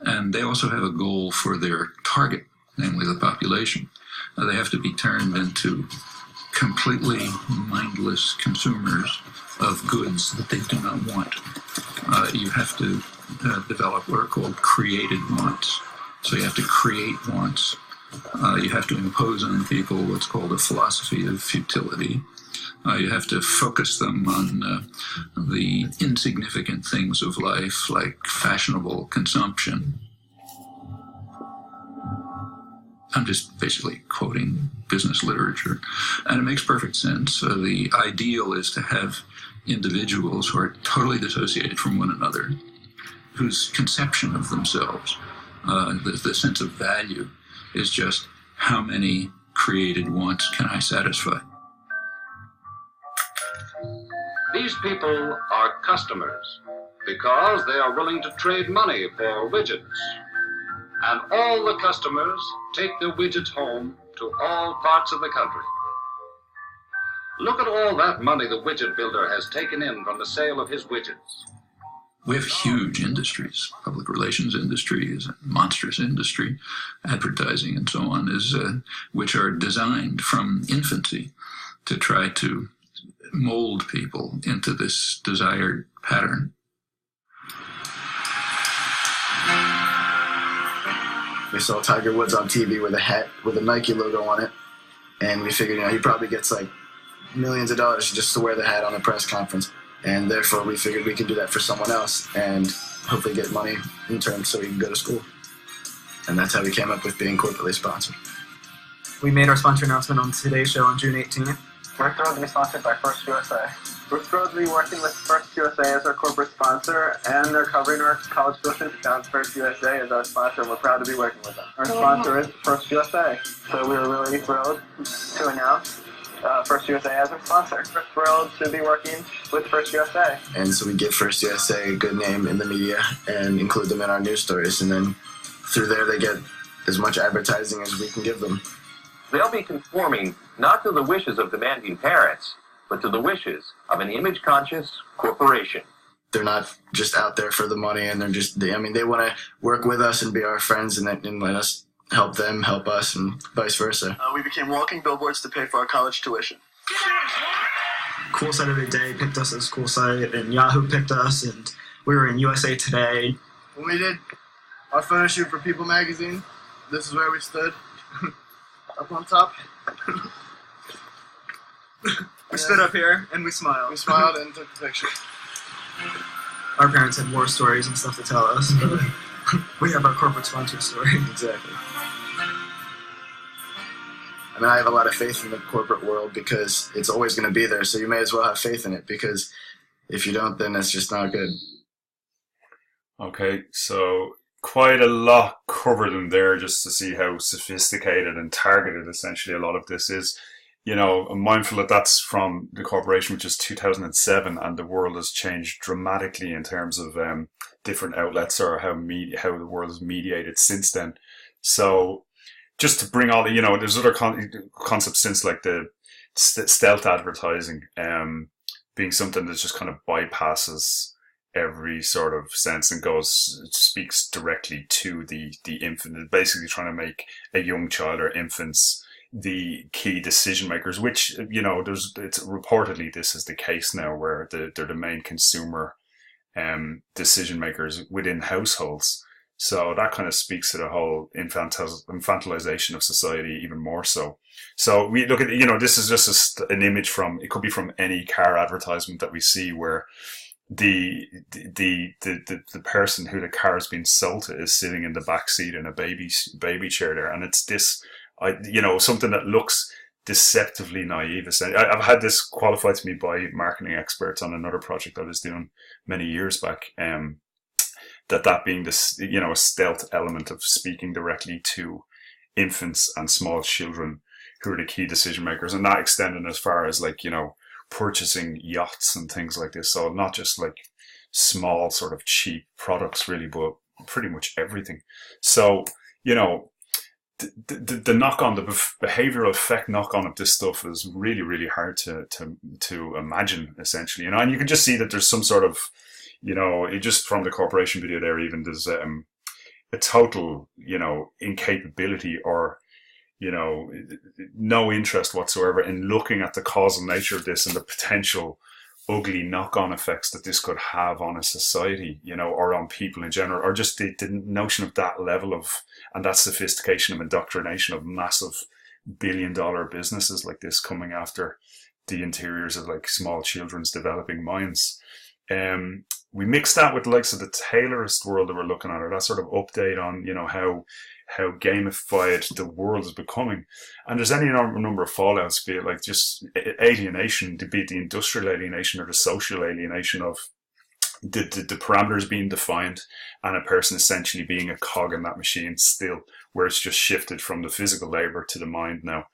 and they also have a goal for their target, namely the population. They have to be turned into completely mindless consumers of goods that they do not want. You have to develop what are called created wants. So you have to create wants. You have to impose on people what's called a philosophy of futility. You have to focus them on the insignificant things of life, like fashionable consumption. I'm just basically quoting business literature, and it makes perfect sense. The ideal is to have individuals who are totally dissociated from one another, whose conception of themselves, the sense of value, is just how many created wants can I satisfy. These people are customers because they are willing to trade money for widgets. And all the customers take their widgets home to all parts of the country. Look at all that money the widget builder has taken in from the sale of his widgets. We have huge industries, public relations industries, monstrous industry, advertising and so on, which are designed from infancy to try to mold people into this desired pattern. We saw Tiger Woods on TV with a hat with a Nike logo on it, and we figured, he probably gets like millions of dollars just to wear the hat on a press conference. and therefore we figured we could do that for someone else and hopefully get money in turn so we can go to school. And that's how we came up with being corporately sponsored. We made our sponsor announcement on today's show on June 18th. We're thrilled to be sponsored by First USA. We're thrilled to be working with First USA as our corporate sponsor, and they're covering our college tuition. Found First USA as our sponsor, and we're proud to be working with them. Our sponsor is First USA, so we were really thrilled to announce First USA as our sponsor. We're thrilled to be working with First USA. And so we give First USA a good name in the media and include them in our news stories, and then through there they get as much advertising as we can give them. They'll be conforming not to the wishes of demanding parents, but to the wishes of an image-conscious corporation. They're not just out there for the money, and they want to work with us and be our friends and let us help them, help us, and vice versa. We became walking billboards to pay for our college tuition. Cool Site of the Day picked us as Cool Site, and Yahoo picked us, and we were in USA Today. When we did our photo shoot for People magazine, this is where we stood, up on top. We stood up here and we smiled. We smiled and took the picture. Our parents had war stories and stuff to tell us, but we have our corporate sponsor story. Exactly. I mean, I have a lot of faith in the corporate world because it's always going to be there, so you may as well have faith in it, because if you don't, then that's just not good. Okay, so quite a lot covered in there just to see how sophisticated and targeted essentially a lot of this is. You know, I'm mindful that that's from the corporation, which is 2007, and the world has changed dramatically in terms of different outlets or how the world is mediated since then. So just to bring all the, there's other concepts since, like the stealth advertising being something that just kind of bypasses every sort of sense and speaks directly to the infant, basically trying to make a young child or infants the key decision makers, which, it's reportedly this is the case now, where they're the main consumer decision makers within households. So that kind of speaks to the whole infantilization of society even more so. So we look at, this is just an image it could be from any car advertisement that we see, where the person who the car has been sold to is sitting in the back seat in a baby chair there, and it's this, something that looks deceptively naive. I've had this qualified to me by marketing experts on another project I was doing many years back. That being this, a stealth element of speaking directly to infants and small children who are the key decision makers, and that extending as far as purchasing yachts and things like this. So not just like small sort of cheap products really, but pretty much everything. So, the knock-on, the behavioral effect knock-on of this stuff is really, really hard to imagine, essentially. And you can just see that there's some sort of, just from the corporation video there, even there's a total, incapability or, no interest whatsoever in looking at the causal nature of this and the potential ugly knock-on effects that this could have on a society, or on people in general, or just the notion of that level of, and that sophistication of indoctrination of massive billion-dollar businesses like this coming after the interiors of small children's developing minds. We mix that with the likes of the Taylorist world that we're looking at, or that sort of update on, how gamified the world is becoming. And there's any number of fallouts, be it just alienation, be it the industrial alienation or the social alienation of the parameters being defined and a person essentially being a cog in that machine still, where it's just shifted from the physical labor to the mind now.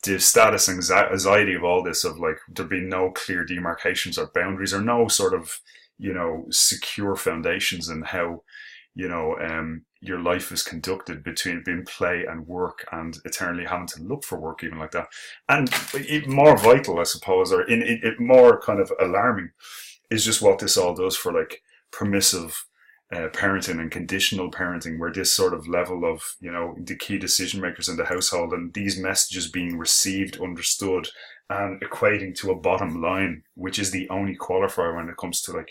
The status anxiety of all this, of there being no clear demarcations or boundaries, or no sort of, secure foundations in how, your life is conducted between being play and work, and eternally having to look for work even like that. And even more vital, I suppose, or more kind of alarming, is just what this all does for permissive parenting and conditional parenting, where this sort of level of, the key decision makers in the household and these messages being received, understood, and equating to a bottom line, which is the only qualifier when it comes to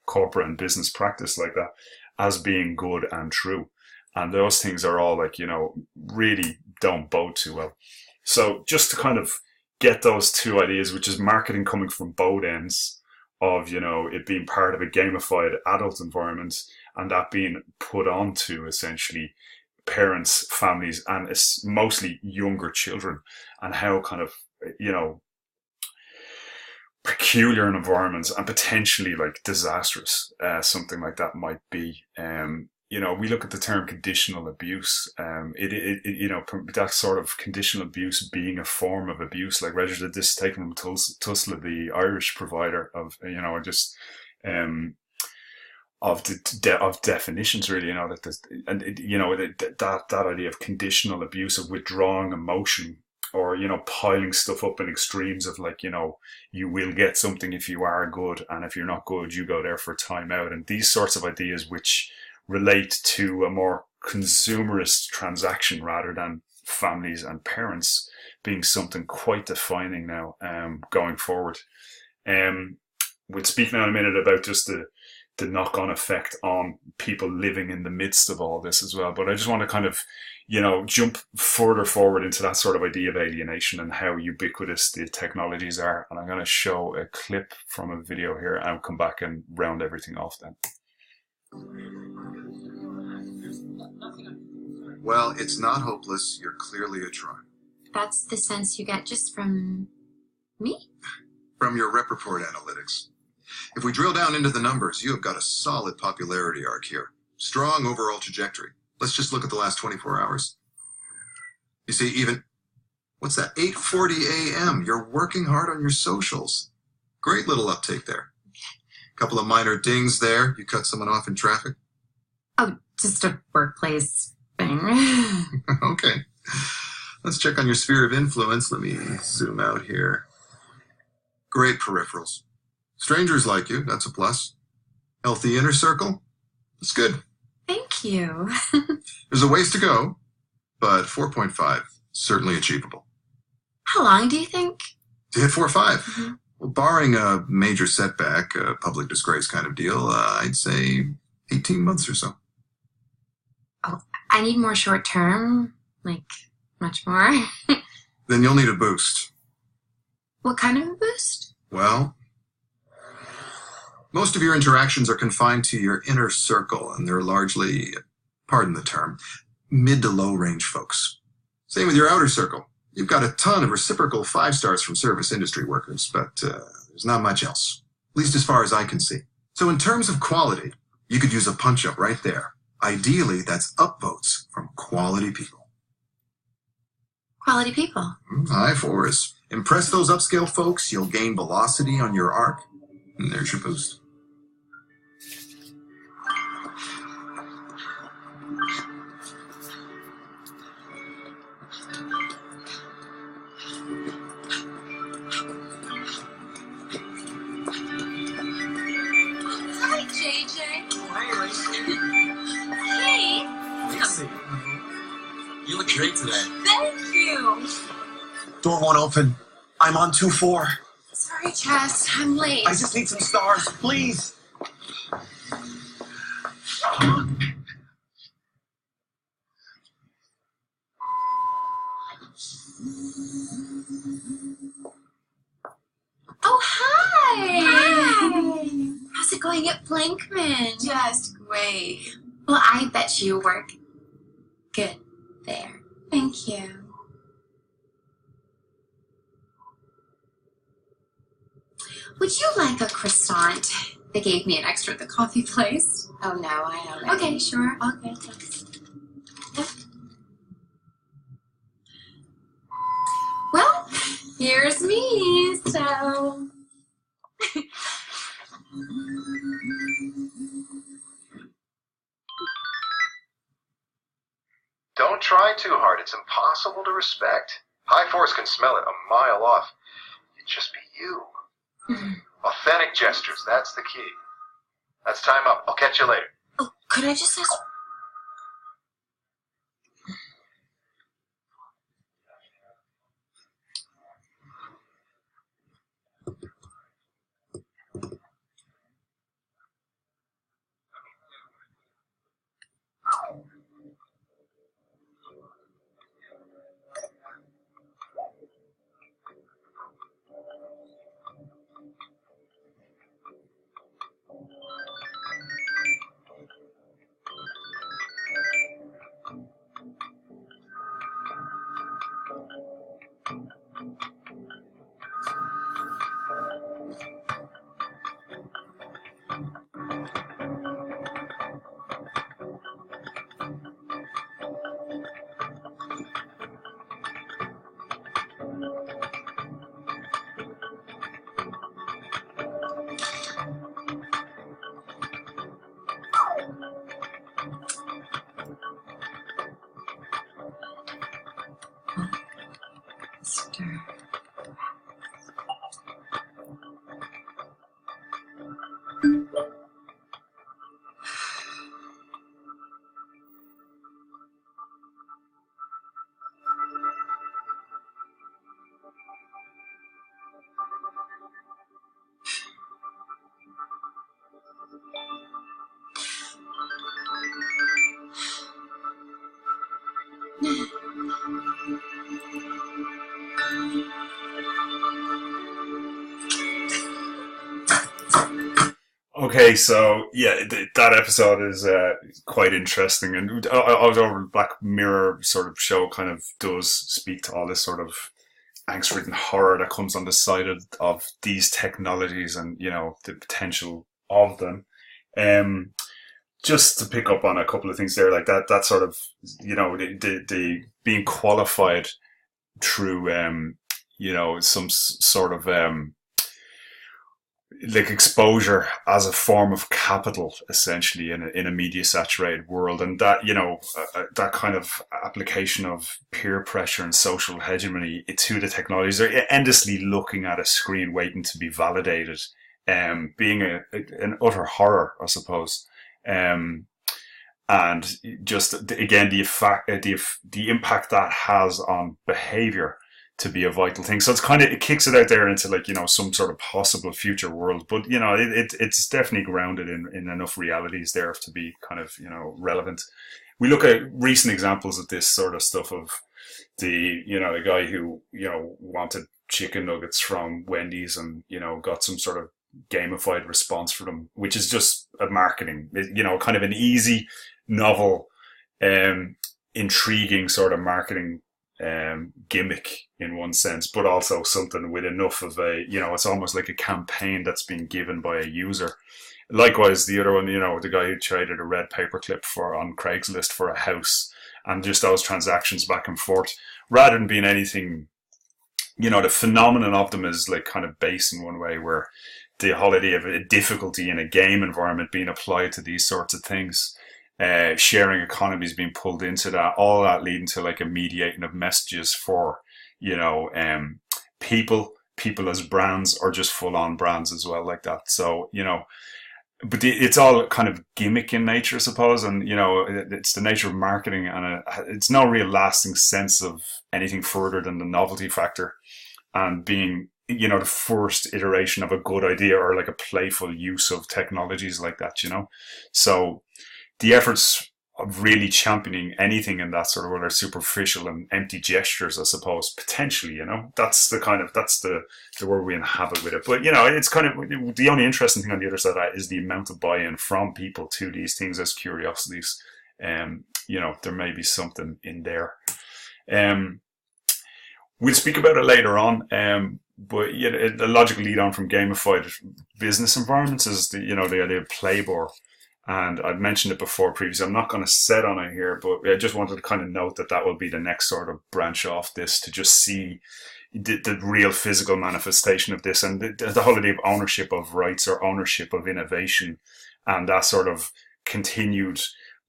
corporate and business practice like that, as being good and true. And those things are all really don't bode too well. So just to kind of get those two ideas, which is marketing coming from both ends of, you know, it being part of a gamified adult environment and that being put onto essentially parents, families, and it's mostly younger children, and how kind of, you know, peculiar an environment and potentially like disastrous something like that might be. You know, we look at the term conditional abuse. You know, that sort of conditional abuse being a form of abuse, like registered this taken from Tusla, the Irish provider of, you know, just of definitions, really, you know, that this, and it, you know, that idea of conditional abuse, of withdrawing emotion, or, you know, piling stuff up in extremes of, like, you know, you will get something if you are good, and if you're not good, you go there for time out, and these sorts of ideas which relate to a more consumerist transaction rather than families and parents being something quite defining now, going forward. We'll speak now in a minute about just the knock-on effect on people living in the midst of all this as well. But I just want to kind of, you know, jump further forward into that sort of idea of alienation and how ubiquitous the technologies are. And I'm going to show a clip from a video here and I'll come back and round everything off then. Well, it's not hopeless. You're clearly a try. That's the sense you get just from me? From your rep report analytics. If we drill down into the numbers, you have got a solid popularity arc here. Strong overall trajectory. Let's just look at the last 24 hours. You see, even, what's that, 8:40 a.m. You're working hard on your socials. Great little uptake there. Couple of minor dings there. You cut someone off in traffic? Oh, just a workplace thing. Okay. Let's check on your sphere of influence. Let me zoom out here. Great peripherals. Strangers like you, that's a plus. Healthy inner circle, that's good. Thank you. There's a ways to go, but 4.5, certainly achievable. How long do you think? To hit 4.5? Well, barring a major setback, a public disgrace kind of deal, I'd say 18 months or so. Oh, I need more short term, like much more. Then you'll need a boost. What kind of a boost? Well, most of your interactions are confined to your inner circle, and they're largely, pardon the term, mid to low range folks. Same with your outer circle. You've got a ton of reciprocal 5 stars from service industry workers, but there's not much else, at least as far as I can see. So in terms of quality, you could use a punch-up right there. Ideally, that's upvotes from quality people. Quality people. High fours. Impress those upscale folks, you'll gain velocity on your arc, and there's your boost. Hi, JJ. Hey. Lacey, you look great today. Thank you. Door won't open. I'm on 2-4. Sorry, Chess. I'm late. I just need some stars, please. Oh, hi. Hi. How's it going at Blankman? Just great. Well, I bet you work good there. Thank you. Would you like a croissant? They gave me an extra at the coffee place. Oh, no, I don't. Okay, sure. Okay, thanks. Yeah. Well, here's me, so... Don't try too hard. It's impossible to respect. High fours can smell it a mile off. You'd just be you. Authentic gestures, that's the key. That's time up. I'll catch you later. Oh, could I just ask... Okay, so yeah, that episode is quite interesting, and over Black Mirror sort of show kind of does speak to all this sort of angst-ridden horror that comes on the side of these technologies and, you know, the potential of them. Just to pick up on a couple of things there, like that sort of, you know, the being qualified through, you know, some sort of, like exposure as a form of capital, essentially, in a media saturated world, and that, you know, that kind of application of peer pressure and social hegemony to the technologies. They're endlessly looking at a screen, waiting to be validated, being an utter horror, I suppose. And just again, the impact that has on behavior to be a vital thing. So it kicks it out there into, like, you know, some sort of possible future world, but, you know, it's definitely grounded in enough realities there to be kind of, you know, relevant. We look at recent examples of this sort of stuff, of the guy who, you know, wanted chicken nuggets from Wendy's and, you know, got some sort of gamified response for them, which is just a marketing, you know, kind of an easy, novel, intriguing sort of marketing gimmick in one sense, but also something with enough of a, you know, it's almost like a campaign that's been given by a user. Likewise, the other one, you know, the guy who traded a red paperclip on Craigslist for a house, and just those transactions back and forth, rather than being anything, you know, the phenomenon of them is like kind of base in one way, where the whole idea of a difficulty in a game environment being applied to these sorts of things, sharing economies being pulled into that, all that leading to like a mediating of messages for, you know, people as brands, or just full on brands as well, like that. So, you know, but it's all kind of gimmick in nature, I suppose. And, you know, it's the nature of marketing, and it's no real lasting sense of anything further than the novelty factor and being, you know, the first iteration of a good idea, or like a playful use of technologies like that, you know. So the efforts of really championing anything in that sort of, whether superficial and empty gestures, I suppose, potentially, you know, that's the word we inhabit with it. But, you know, it's kind of, the only interesting thing on the other side of that is the amount of buy-in from people to these things as curiosities. You know, there may be something in there. We'll speak about it later on. But, you know, the logical lead on from gamified business environments is the idea of playboard. And I've mentioned it before previously. I'm not going to set on it here, but I just wanted to kind of note that will be the next sort of branch off this, to just see the real physical manifestation of this, and the whole idea of ownership of rights, or ownership of innovation, and that sort of continued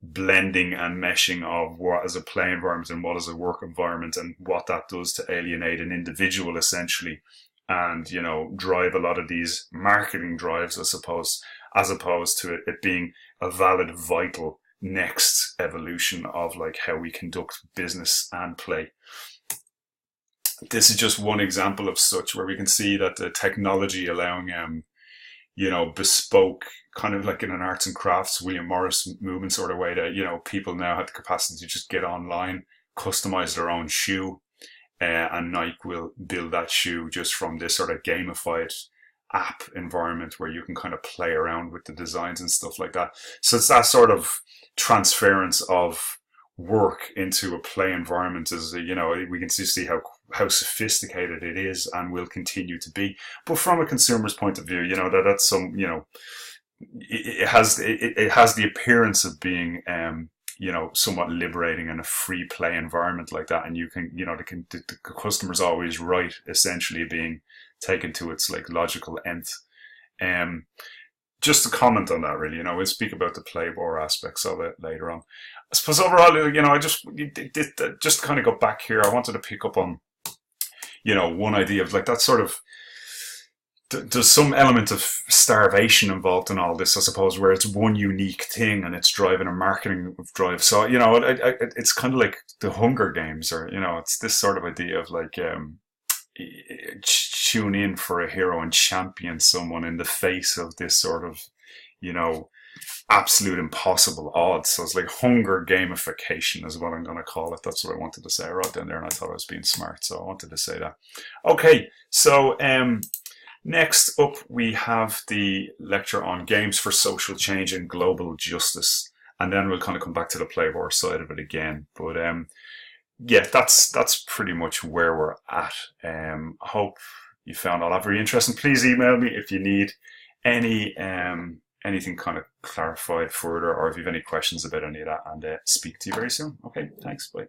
blending and meshing of what is a play environment and what is a work environment, and what that does to alienate an individual, essentially, and, you know, drive a lot of these marketing drives, I suppose, as opposed to it being a valid, vital next evolution of like how we conduct business and play. This is just one example of such, where we can see that the technology allowing, you know, bespoke, kind of like in an arts and crafts, William Morris movement sort of way, that, you know, people now have the capacity to just get online, customize their own shoe, and Nike will build that shoe just from this sort of gamified app environment where you can kind of play around with the designs and stuff like that. So it's that sort of transference of work into a play environment, is, you know, we can see how sophisticated it is and will continue to be. But from a consumer's point of view, you know, that's some, you know, it has the appearance of being, you know, somewhat liberating in a free play environment like that. And you can, you know, the customer's always right, essentially being taken to its like logical nth. Just to comment on that, really, you know, we'll speak about the playboard aspects of it later on. I suppose overall, you know, I just kind of go back here. I wanted to pick up on, you know, one idea of like that sort of, there's some element of starvation involved in all this, I suppose, where it's one unique thing and it's driving a marketing drive. So, you know, it's kind of like the Hunger Games, or, you know, it's this sort of idea of like, tune in for a hero and champion someone in the face of this sort of, you know, absolute impossible odds. So it's like hunger gamification is what I'm going to call it. That's what I wanted to say. I wrote down there and I thought I was being smart, so I wanted to say that. Okay, so next up we have the lecture on games for social change and global justice, and then we'll kind of come back to the Playboy side of it again. But yeah, that's pretty much where we're at. I hope you found all that very interesting. Please email me if you need any anything kind of clarified further, or if you have any questions about any of that, and speak to you very soon. Okay, thanks, bye.